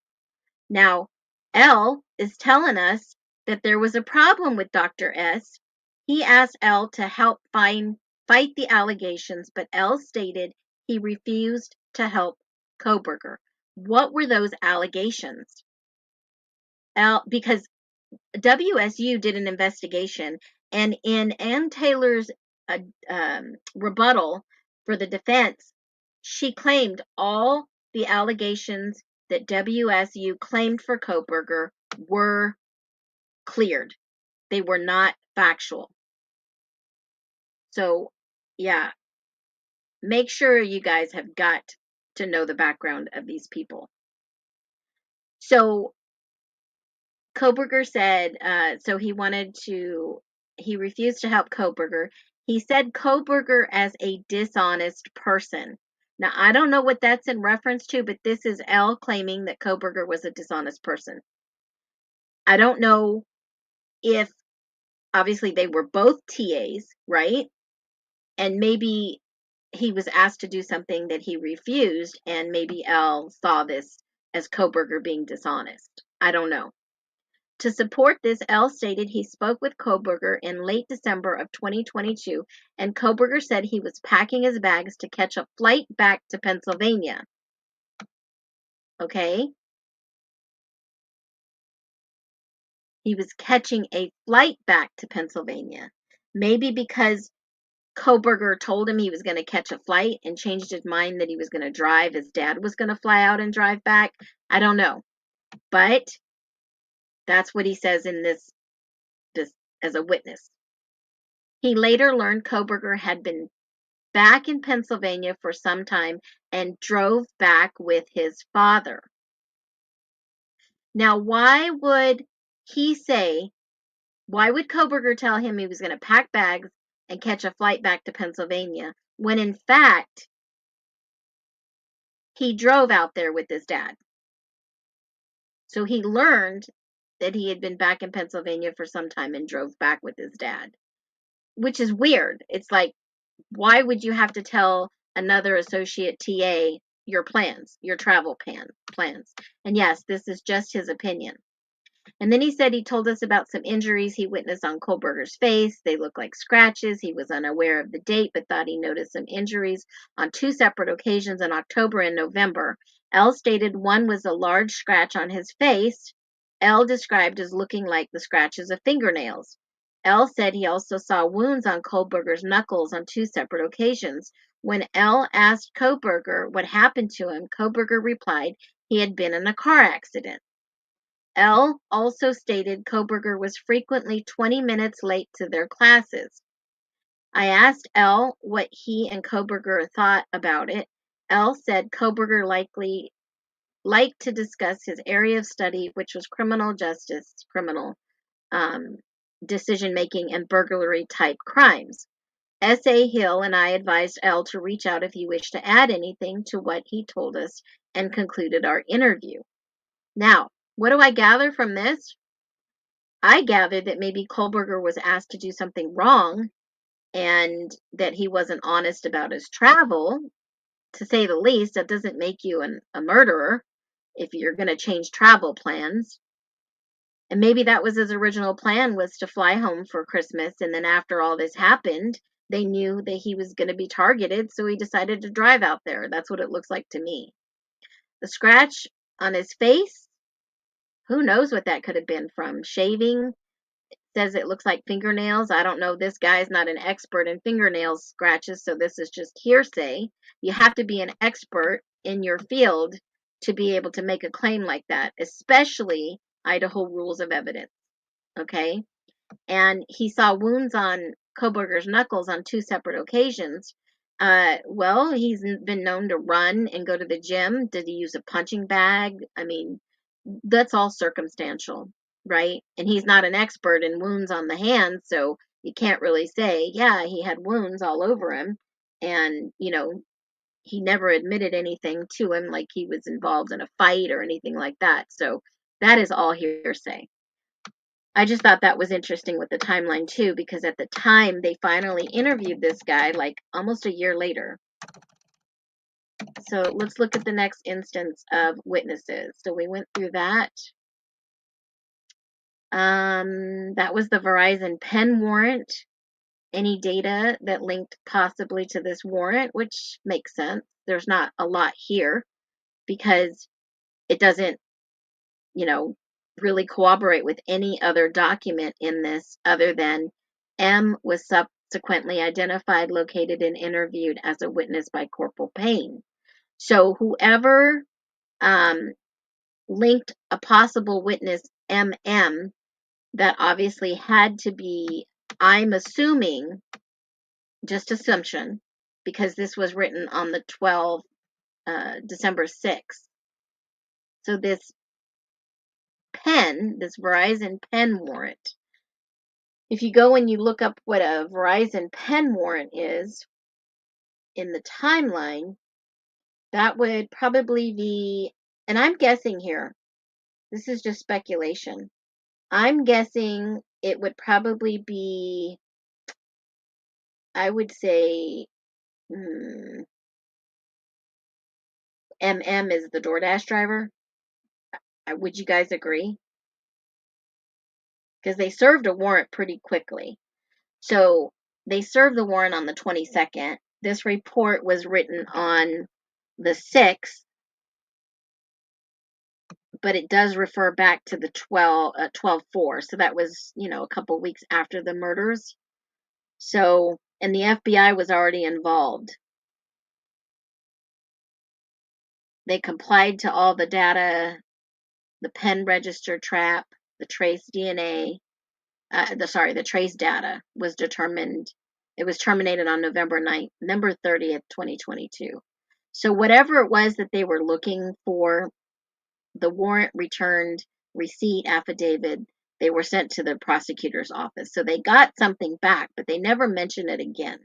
Now, L is telling us that there was a problem with Dr. S. He asked L to help fight the allegations, but L stated he refused to help Koberger. What were those allegations? Because WSU did an investigation, and in Ann Taylor's rebuttal for the defense, she claimed all the allegations that WSU claimed for Koberger were cleared. They were not factual. So, yeah, make sure you guys have got to know the background of these people. So, Koberger said, he refused to help Koberger. He said Koberger as a dishonest person. Now, I don't know what that's in reference to, but this is L claiming that Koberger was a dishonest person. I don't know if, obviously, they were both TAs, right? And maybe he was asked to do something that he refused, and maybe L saw this as Koberger being dishonest. I don't know. To support this, L stated he spoke with Koberger in late December of 2022, and Koberger said he was packing his bags to catch a flight back to Pennsylvania. Okay? He was catching a flight back to Pennsylvania. Maybe because Koberger told him he was going to catch a flight and changed his mind that he was going to drive. His dad was going to fly out and drive back. I don't know. But that's what he says in this as a witness. He later learned Koberger had been back in Pennsylvania for some time and drove back with his father. Now, why would he say, why would Koberger tell him he was going to pack bags and catch a flight back to Pennsylvania when in fact he drove out there with his dad? So he learned that he had been back in Pennsylvania for some time and drove back with his dad, which is weird. It's like, why would you have to tell another associate TA your plans, your travel plans? And yes, this is just his opinion. And then he said he told us about some injuries he witnessed on Kohlberger's face. They looked like scratches. He was unaware of the date, but thought he noticed some injuries on 2 separate occasions in October and November. L stated one was a large scratch on his face. L described as looking like the scratches of fingernails. L said he also saw wounds on Kohlberger's knuckles on 2 separate occasions. When L asked Kohlberger what happened to him, Kohlberger replied he had been in a car accident. L also stated Koberger was frequently 20 minutes late to their classes. I asked L what he and Koberger thought about it. L said Koberger likely liked to discuss his area of study, which was criminal justice, criminal decision making, and burglary type crimes. S.A. Hill and I advised L to reach out if he wished to add anything to what he told us and concluded our interview. Now, what do I gather from this? I gathered that maybe Kohlberger was asked to do something wrong and that he wasn't honest about his travel. To say the least, that doesn't make you a murderer if you're going to change travel plans. And maybe that was his original plan, was to fly home for Christmas. And then after all this happened, they knew that he was going to be targeted. So he decided to drive out there. That's what it looks like to me. The scratch on his face, who knows what that could have been from? Shaving? Says it looks like fingernails. I don't know. This guy's not an expert in fingernail scratches, so this is just hearsay. You have to be an expert in your field to be able to make a claim like that, especially Idaho rules of evidence. Okay? And he saw wounds on Koberger's knuckles on 2 separate occasions. Well, he's been known to run and go to the gym. Did he use a punching bag? I mean, that's all circumstantial, right? And he's not an expert in wounds on the hands, so you can't really say, yeah, he had wounds all over him. And, he never admitted anything to him, like he was involved in a fight or anything like that. So that is all hearsay. I just thought that was interesting with the timeline too, because at the time they finally interviewed this guy, like almost a year later. So let's look at the next instance of witnesses. So we went through that. That was the Verizon pen warrant. Any data that linked possibly to this warrant, which makes sense. There's not a lot here because it doesn't, really corroborate with any other document in this other than M was subsequently identified, located, and interviewed as a witness by Corporal Payne. So whoever linked a possible witness, MM, that obviously had to be, I'm assuming, just assumption, because this was written on the December 6th. So this Verizon pen warrant, if you go and you look up what a Verizon pen warrant is in the timeline, that would probably be, and I'm guessing here, this is just speculation, I'm guessing it would probably be, I would say, MM is the DoorDash driver. Would you guys agree? Because they served a warrant pretty quickly. So they served the warrant on the 22nd. This report was written on the 6th, but it does refer back to the 12/4. So that was, a couple weeks after the murders. So, and the FBI was already involved. They complied to all the data, the pen register trap, the trace DNA, the trace data was determined. It was terminated on November 30th, 2022. So whatever it was that they were looking for, the warrant returned receipt affidavit They were sent to the prosecutor's office. So they got something back, but they never mentioned it again.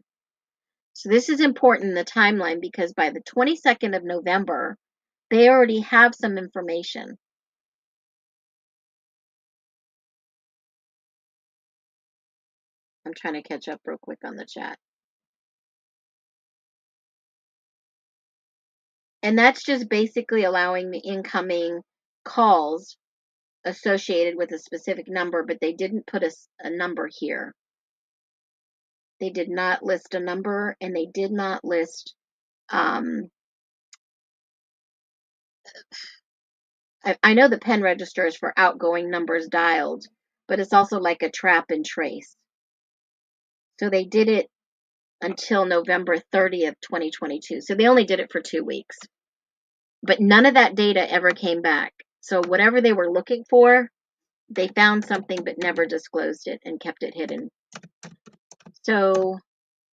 So this is important in the timeline because by the 22nd of November, they already have some information. I'm trying to catch up real quick on the chat. And that's just basically allowing the incoming calls associated with a specific number, but they didn't put a number here. They did not list a number, and they did not list, I know the pen register is for outgoing numbers dialed, but it's also like a trap and trace. So they did it until November 30th, 2022. So they only did it for 2 weeks. But none of that data ever came back. So whatever they were looking for, they found something but never disclosed it and kept it hidden. So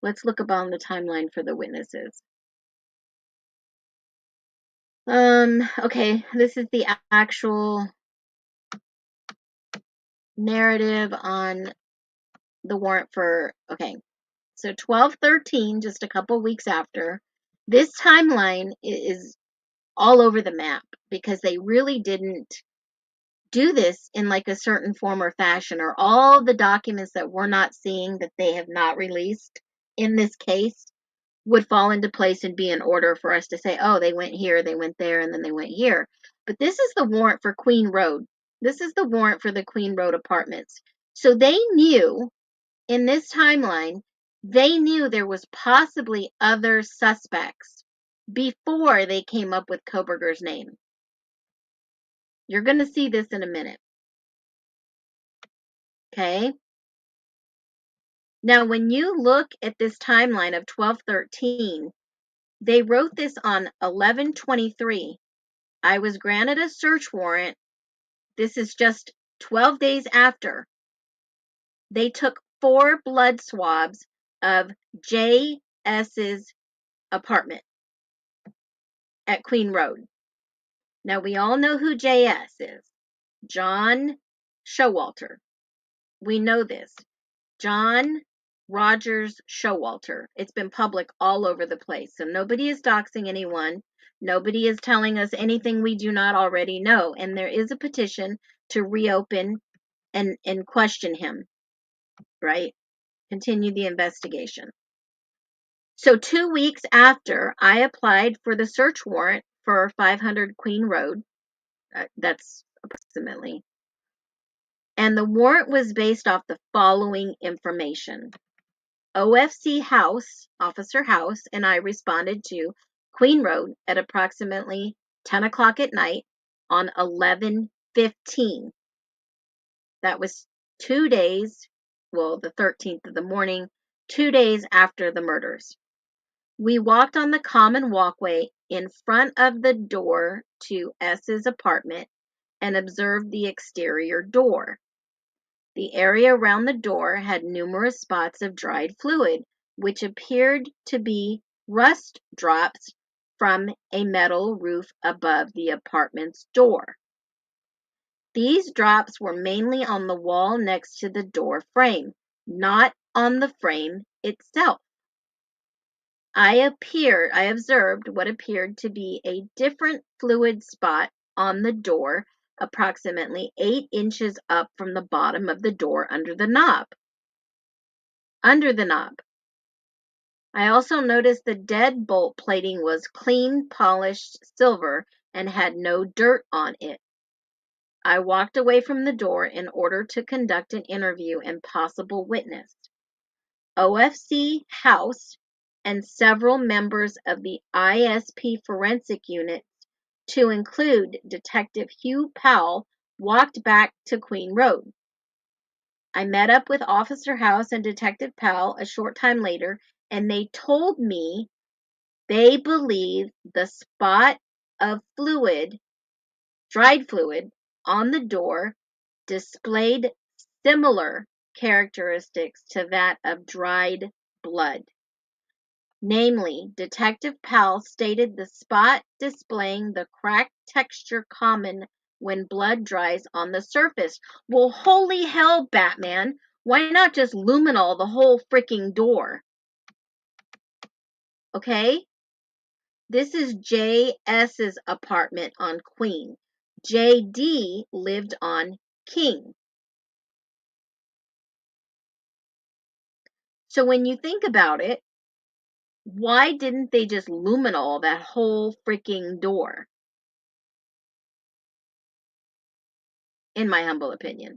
let's look up on the timeline for the witnesses. Okay, this is the actual narrative on the warrant for, okay, so 12/13, just a couple weeks after. This timeline is all over the map because they really didn't do this in like a certain form or fashion, or all the documents that we're not seeing that they have not released in this case would fall into place and be in order for us to say, oh, they went here, they went there, and then they went here. But this is the warrant for Queen Road. This is the warrant for the Queen Road apartments. So they knew in this timeline, they knew there was possibly other suspects before they came up with Koberger's name. You're going to see this in a minute. Okay? Now, when you look at this timeline of 12/13, they wrote this on 11/23. I was granted a search warrant. This is just 12 days after. They took 4 blood swabs of J.S.'s apartment at Queen Road. Now, we all know who J.S. is. John Showalter. We know this. John Rogers Showalter. It's been public all over the place. So nobody is doxing anyone. Nobody is telling us anything we do not already know. And there is a petition to reopen and question him, right? Continue the investigation. So 2 weeks after I applied for the search warrant for 500 Queen Road, that's approximately, and the warrant was based off the following information. OFC House, Officer House, and I responded to Queen Road at approximately 10 o'clock at night on 11/15. That was 2 days, well, the 13th of the morning, 2 days after the murders. We walked on the common walkway in front of the door to S's apartment and observed the exterior door. The area around the door had numerous spots of dried fluid, which appeared to be rust drops from a metal roof above the apartment's door. These drops were mainly on the wall next to the door frame, not on the frame itself. I observed what appeared to be a different fluid spot on the door, approximately 8 inches up from the bottom of the door under the knob. I also noticed the deadbolt plating was clean, polished silver and had no dirt on it. I walked away from the door in order to conduct an interview and possible witness. OFC House and several members of the ISP forensic unit, to include Detective Hugh Powell, walked back to Queen Road. I met up with Officer House and Detective Powell a short time later, and they told me they believe the spot of fluid, dried fluid, on the door displayed similar characteristics to that of dried blood. Namely, Detective Powell stated the spot displaying the cracked texture common when blood dries on the surface. Well, holy hell, Batman. Why not just luminol the whole freaking door? Okay? This is JS's apartment on Queen. JD lived on King. So when you think about it, why didn't they just luminol that whole freaking door? In my humble opinion.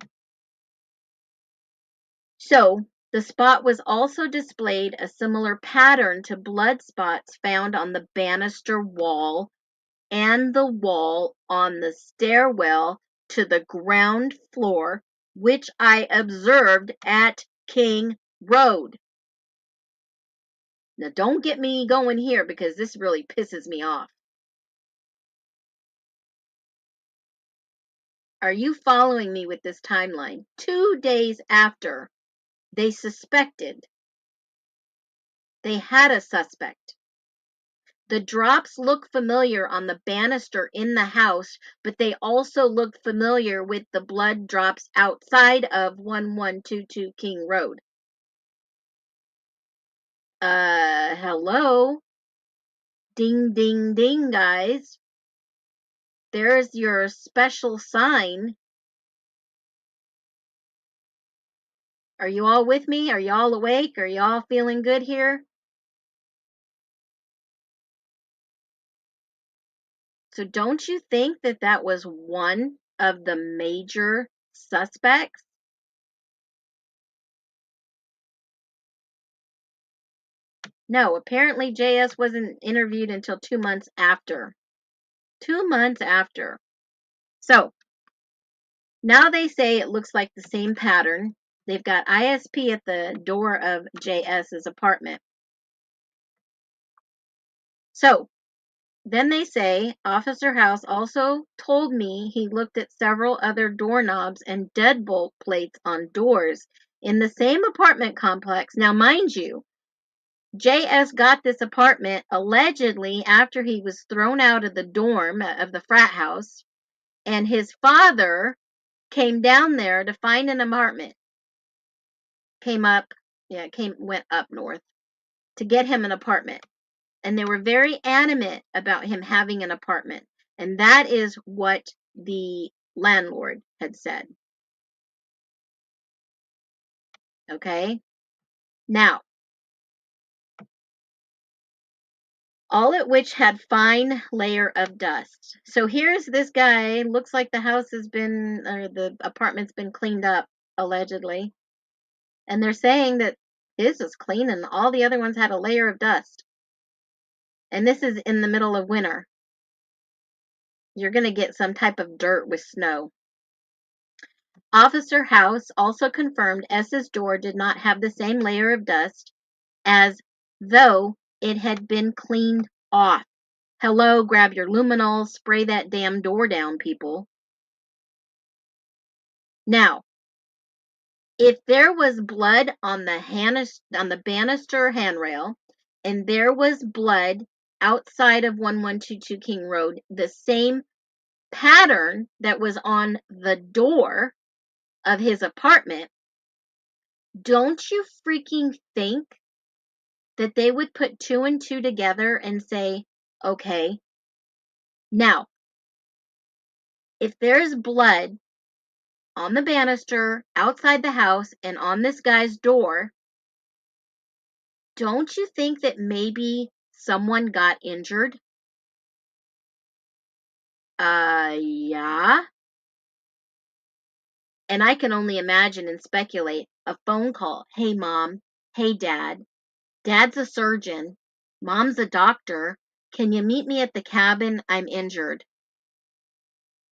So, the spot was also displayed a similar pattern to blood spots found on the banister wall and the wall on the stairwell to the ground floor, which I observed at King Road. Now, don't get me going here because this really pisses me off. Are you following me with this timeline? 2 days after they suspected, they had a suspect. The drops look familiar on the banister in the house, but they also look familiar with the blood drops outside of 1122 King Road. Hello? Ding, ding, ding, guys. There's your special sign. Are you all with me? Are you all awake? Are you all feeling good here? So don't you think that that was one of the major suspects? No, apparently JS wasn't interviewed until 2 months after. 2 months after. So, now they say it looks like the same pattern. They've got ISP at the door of JS's apartment. So, then they say Officer House also told me he looked at several other doorknobs and deadbolt plates on doors in the same apartment complex. Now, mind you, JS got this apartment allegedly after he was thrown out of the dorm of the frat house, and his father came down there to find an apartment. Went up north to get him an apartment. And they were very adamant about him having an apartment. And that is what the landlord had said. Okay? Now, all at which had fine layer of dust. So here's this guy, looks like the house has been, or the apartment's been cleaned up, allegedly. And they're saying that his is clean and all the other ones had a layer of dust. And this is in the middle of winter. You're going to get some type of dirt with snow. Officer House also confirmed S's door did not have the same layer of dust as though it had been cleaned off. Hello, grab your luminol, spray that damn door down, people. Now, if there was blood on the banister handrail, and there was blood outside of 1122 King Road, the same pattern that was on the door of his apartment, don't you freaking think that they would put 2 and 2 together and say, okay, now, if there's blood on the banister, outside the house, and on this guy's door, don't you think that maybe someone got injured? Yeah. And I can only imagine and speculate a phone call. Hey, Mom. Hey, Dad. Dad's a surgeon. Mom's a doctor. Can you meet me at the cabin? I'm injured.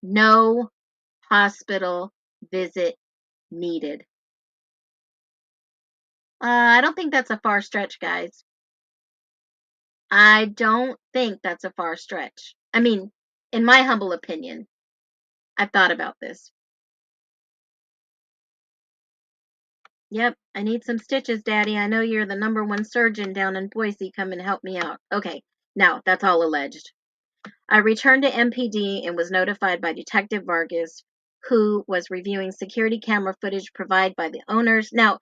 No hospital visit needed. I don't think that's a far stretch, guys. I don't think that's a far stretch. I mean, in my humble opinion, I've thought about this. Yep, I need some stitches, Daddy. I know you're the #1 surgeon down in Boise. Come and help me out. Okay, now that's all alleged. I returned to MPD and was notified by Detective Vargas, who was reviewing security camera footage provided by the owners. Now,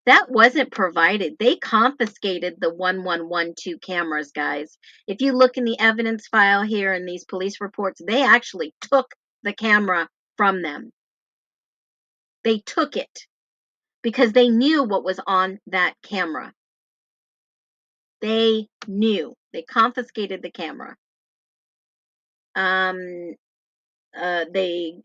that wasn't provided. They confiscated the 1112 cameras, guys. If you look in the evidence file here in these police reports, they actually took the camera from them. They took it because they knew what was on that camera. They knew. They confiscated the camera. Then they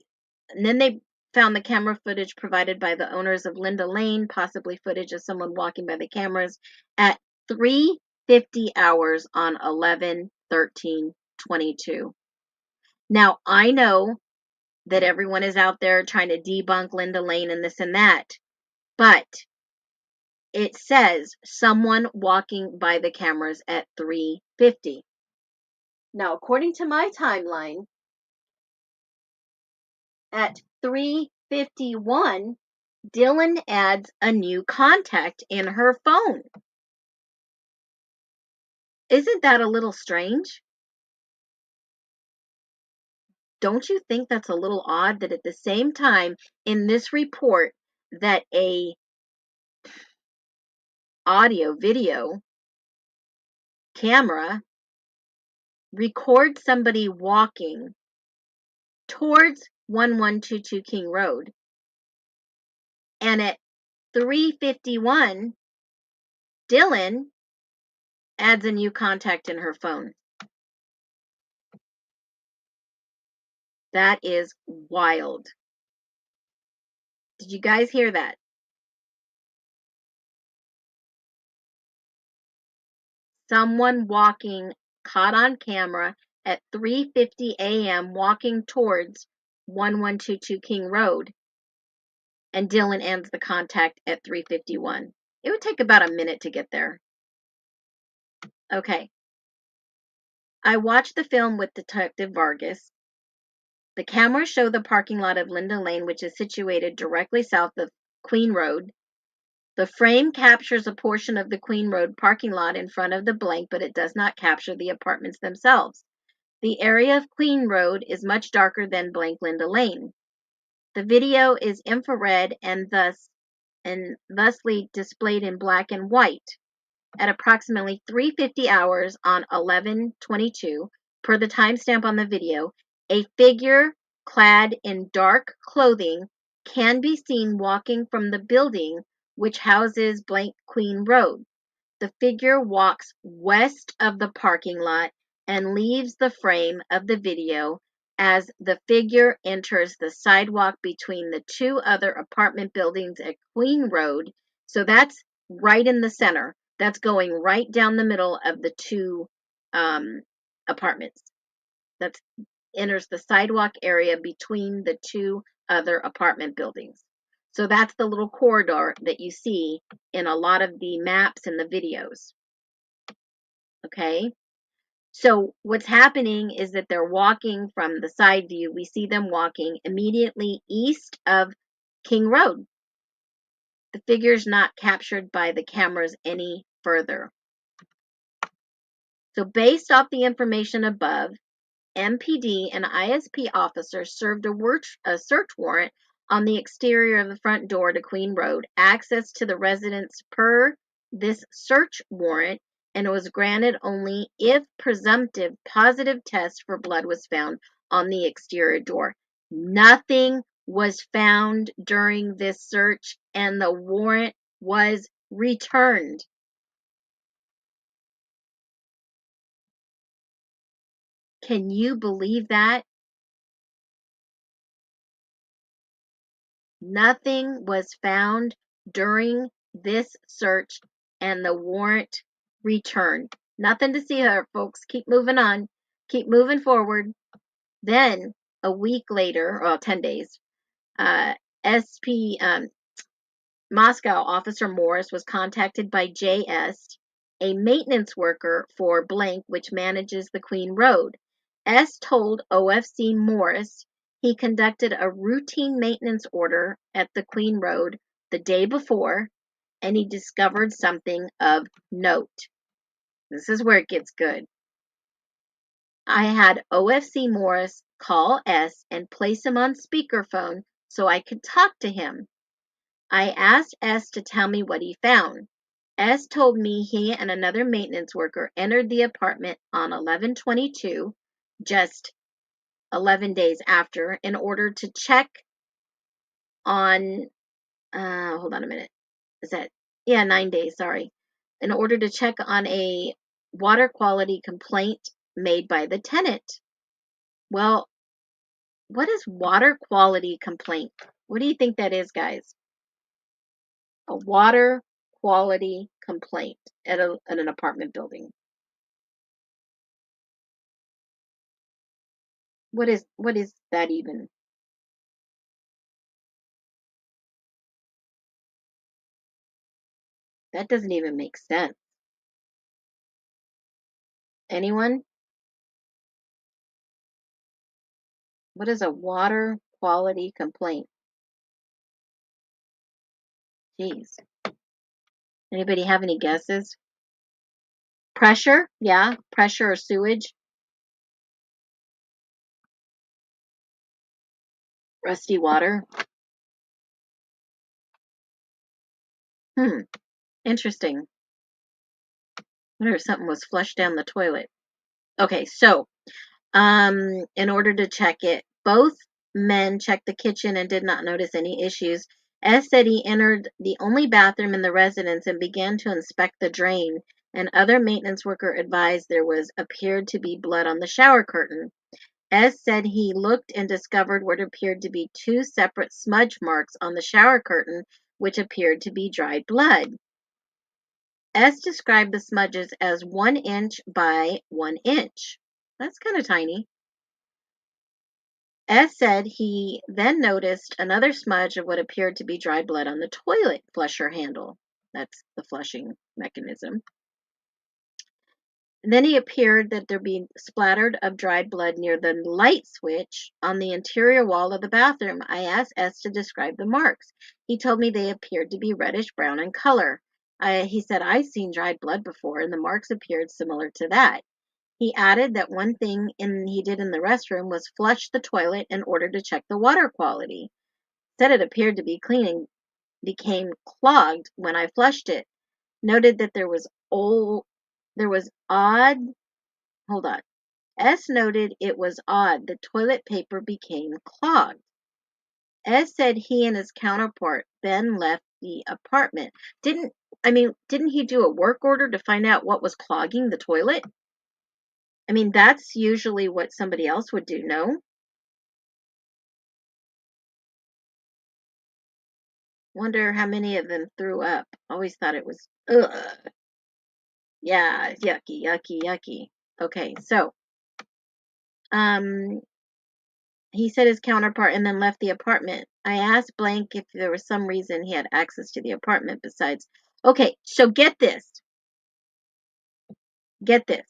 found the camera footage provided by the owners of Linda Lane, possibly footage of someone walking by the cameras at 3:50 hours on 11/13/22. Now, I know that everyone is out there trying to debunk Linda Lane and this and that, but it says someone walking by the cameras at 3:50. Now, according to my timeline, at 3:51, Dylan adds a new contact in her phone. Isn't that a little strange? Don't you think that's a little odd that at the same time in this report that a video camera records somebody walking towards 1122 King Road, and at 3:51 Dylan adds a new contact in her phone? That is wild. Did you guys hear that? Someone walking, caught on camera at 3:50 a.m. walking towards 1122 King Road, and Dylan ends the contact at 3:51. It would take about a minute to get there. Okay. I watched the film with Detective Vargas. The cameras show the parking lot of Linda Lane, which is situated directly south of Queen Road. The frame captures a portion of the Queen Road parking lot in front of the blank, but it does not capture the apartments themselves. The area of Queen Road is much darker than blank Linda Lane. The video is infrared and thusly displayed in black and white. At approximately 3:50 hours on 11/22, per the timestamp on the video, a figure clad in dark clothing can be seen walking from the building which houses blank Queen Road. The figure walks west of the parking lot and leaves the frame of the video as the figure enters the sidewalk between the two other apartment buildings at Queen Road. So that's right in the center. That's going right down the middle of the two apartments. That enters the sidewalk area between the two other apartment buildings. So that's the little corridor that you see in a lot of the maps and the videos. Okay? So what's happening is that they're walking from the side view. We see them walking immediately east of King Road. The figure's not captured by the cameras any further. So based off the information above, MPD and ISP officers served a search warrant on the exterior of the front door to Queen Road, access to the residence per this search warrant, and it was granted only if presumptive positive test for blood was found on the exterior door. Nothing was found during this search, and the warrant was returned. Can you believe that? Nothing was found during this search, and the warrant returned. Nothing to see here, folks. Keep moving on. Keep moving forward. Then, a week later, well, 10 days, SP Moscow Officer Morris was contacted by JS, a maintenance worker for blank, which manages the Queen Road. S told OFC Morris he conducted a routine maintenance order at the Queen Road the day before, and he discovered something of note. This is where it gets good. I had OFC Morris call S and place him on speakerphone so I could talk to him. I asked S to tell me what he found. S told me he and another maintenance worker entered the apartment on 11/22, just 11 days after, in order to check on, hold on a minute. Is that, yeah, 9 days, sorry. In order to check on a water quality complaint made by the tenant. Well, what is water quality complaint? What do you think that is, guys? A water quality complaint at an apartment building. What is that even? That doesn't even make sense. Anyone? What is a water quality complaint? Jeez. Anybody have any guesses? Pressure? Yeah, pressure or sewage. Rusty water. Interesting. I wonder if something was flushed down the toilet. Okay, so in order to check it, both men checked the kitchen and did not notice any issues. S said he entered the only bathroom in the residence and began to inspect the drain. And other maintenance worker advised there appeared to be blood on the shower curtain. S said he looked and discovered what appeared to be two separate smudge marks on the shower curtain, which appeared to be dried blood. S described the smudges as 1 inch by 1 inch. That's kind of tiny. S said he then noticed another smudge of what appeared to be dried blood on the toilet flusher handle. That's the flushing mechanism. Then he appeared that there be splattered of dried blood near the light switch on the interior wall of the bathroom. I asked S to describe the marks. He told me they appeared to be reddish brown in color. He said, I've seen dried blood before, and the marks appeared similar to that. He added that one thing he did in the restroom was flush the toilet in order to check the water quality. Said it appeared to be clean and became clogged when I flushed it. Noted that there was odd, hold on. S noted it was odd the toilet paper became clogged. S said he and his counterpart then left the apartment. Didn't he do a work order to find out what was clogging the toilet? I mean, that's usually what somebody else would do, no? Wonder how many of them threw up. Always thought it was, ugh. Yeah, yucky, yucky, yucky. Okay, so, um, he said his counterpart and then left the apartment. I asked Blank if there was some reason he had access to the apartment besides. Okay, so get this. Get this.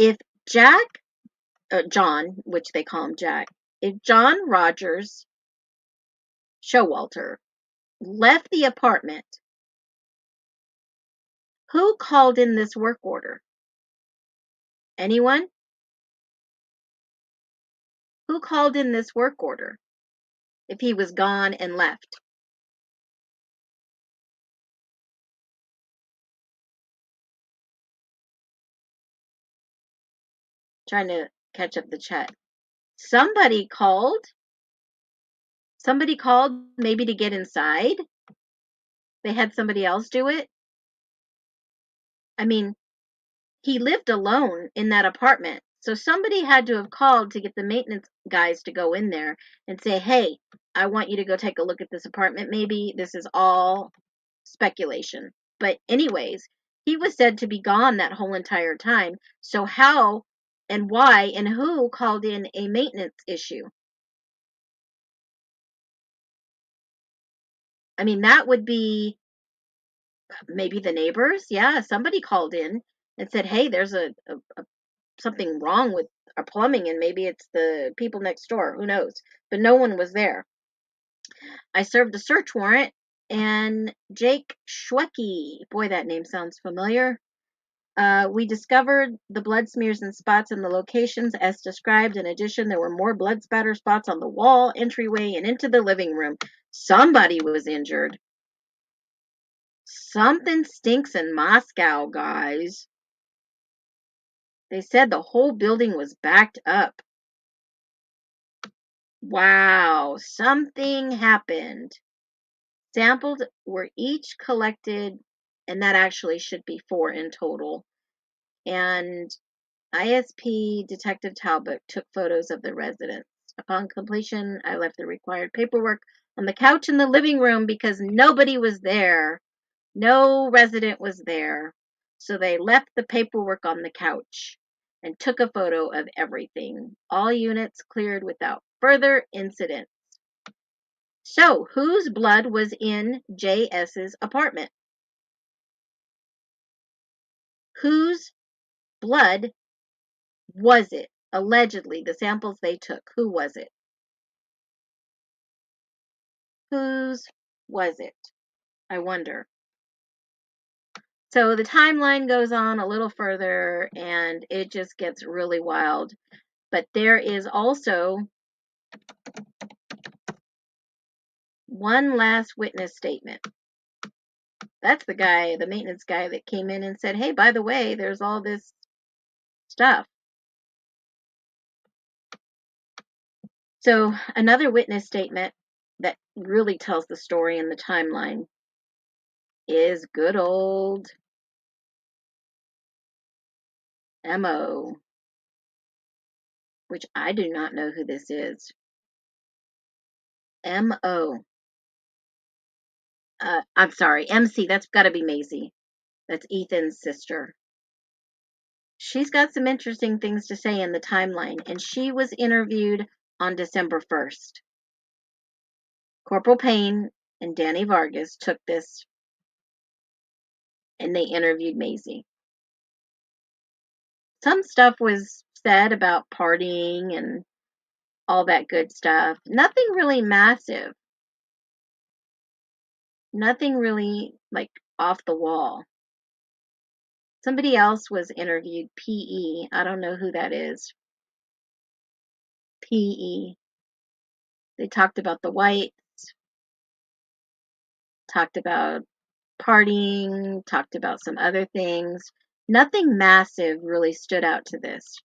If John, which they call him Jack, if John Rogers Showalter left the apartment, who called in this work order? Anyone? Who called in this work order if he was gone and left? Trying to catch up the chat. Somebody called. Somebody called maybe to get inside. They had somebody else do it. I mean, he lived alone in that apartment. So somebody had to have called to get the maintenance guys to go in there and say, hey, I want you to go take a look at this apartment. Maybe this is all speculation. But anyways, he was said to be gone that whole entire time. So how and why and who called in a maintenance issue? I mean, that would be maybe the neighbors. Yeah, somebody called in and said, hey, there's something wrong with our plumbing, and maybe it's the people next door. Who knows? But no one was there. I served a search warrant, and Jake Schwecke, boy, that name sounds familiar. We discovered the blood smears and spots in the locations as described. In addition, there were more blood spatter spots on the wall, entryway, and into the living room. Somebody was injured. Something stinks in Moscow, guys. They said the whole building was backed up. Wow, something happened. Samples were each collected, and that actually should be 4 in total. And ISP Detective Talbot took photos of the residence. Upon completion, I left the required paperwork on the couch in the living room because nobody was there. No resident was there. So they left the paperwork on the couch and took a photo of everything. All units cleared without further incidents. So, whose blood was in JS's apartment? Whose blood was it? Allegedly, the samples they took. Who was it? Whose was it? I wonder. So the timeline goes on a little further and it just gets really wild. But there is also one last witness statement. That's the guy, the maintenance guy that came in and said, hey, by the way, there's all this stuff. So another witness statement that really tells the story in the timeline is good old MO, which I do not know who this is. MO. I'm sorry, MC, that's got to be Maisie. That's Ethan's sister. She's got some interesting things to say in the timeline, and she was interviewed on December 1st. Corporal Payne and Danny Vargas took this, and they interviewed Maisie. Some stuff was said about partying and all that good stuff. Nothing really massive. Nothing really, like, off the wall. Somebody else was interviewed, PE. I don't know who that is. PE. They talked about the whites, talked about partying, talked about some other things. Nothing massive really stood out to this.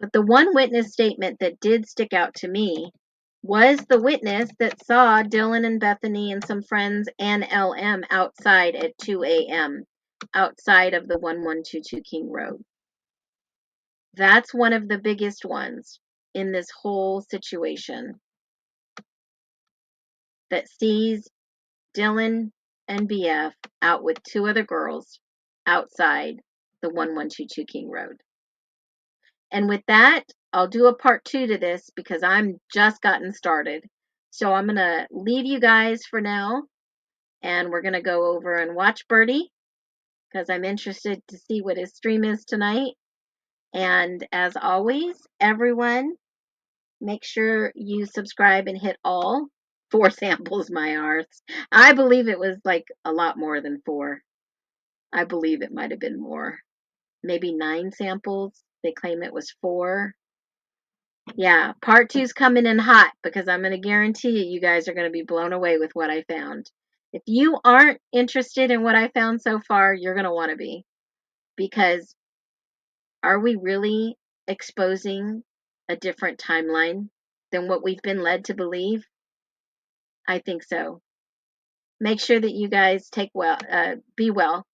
But the one witness statement that did stick out to me was the witness that saw Dylan and Bethany and some friends and LM outside at 2 a.m. outside of the 1122 King Road. That's one of the biggest ones in this whole situation that sees Dylan and BF out with 2 other girls outside the 1122 King Road. And with that, I'll do a part 2 to this because I'm just gotten started. So I'm going to leave you guys for now, and we're going to go over and watch Birdie because I'm interested to see what his stream is tonight. And as always, everyone, make sure you subscribe and hit all. 4 samples, my arse. I believe it was like a lot more than 4. I believe it might have been more. Maybe 9 samples. They claim it was 4. Yeah, part 2's coming in hot because I'm going to guarantee you guys are going to be blown away with what I found. If you aren't interested in what I found so far, you're going to want to be. Because are we really exposing a different timeline than what we've been led to believe? I think so. Make sure that you guys be well.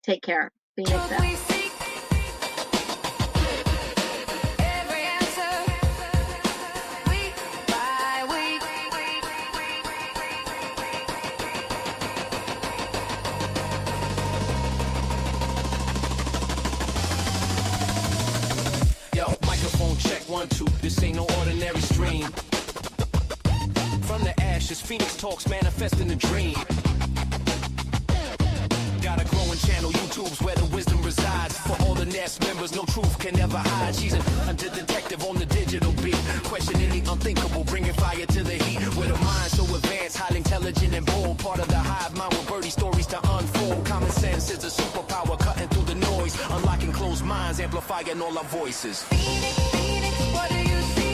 Take care. Phoenix out. We seek every answer week by week. Yo, microphone check 1, 2. This ain't no ordinary stream. From the ashes, Phoenix talks manifest in a dream. Got a growing channel, YouTube's where the wisdom resides. For all the nest members, no truth can ever hide. She's an under-detective on the digital beat, questioning the unthinkable, bringing fire to the heat. With a mind so advanced, highly intelligent and bold, part of the hive mind with birdie stories to unfold. Common sense is a superpower, cutting through the noise, unlocking closed minds amplifying all our voices. Phoenix, Phoenix, what do you see?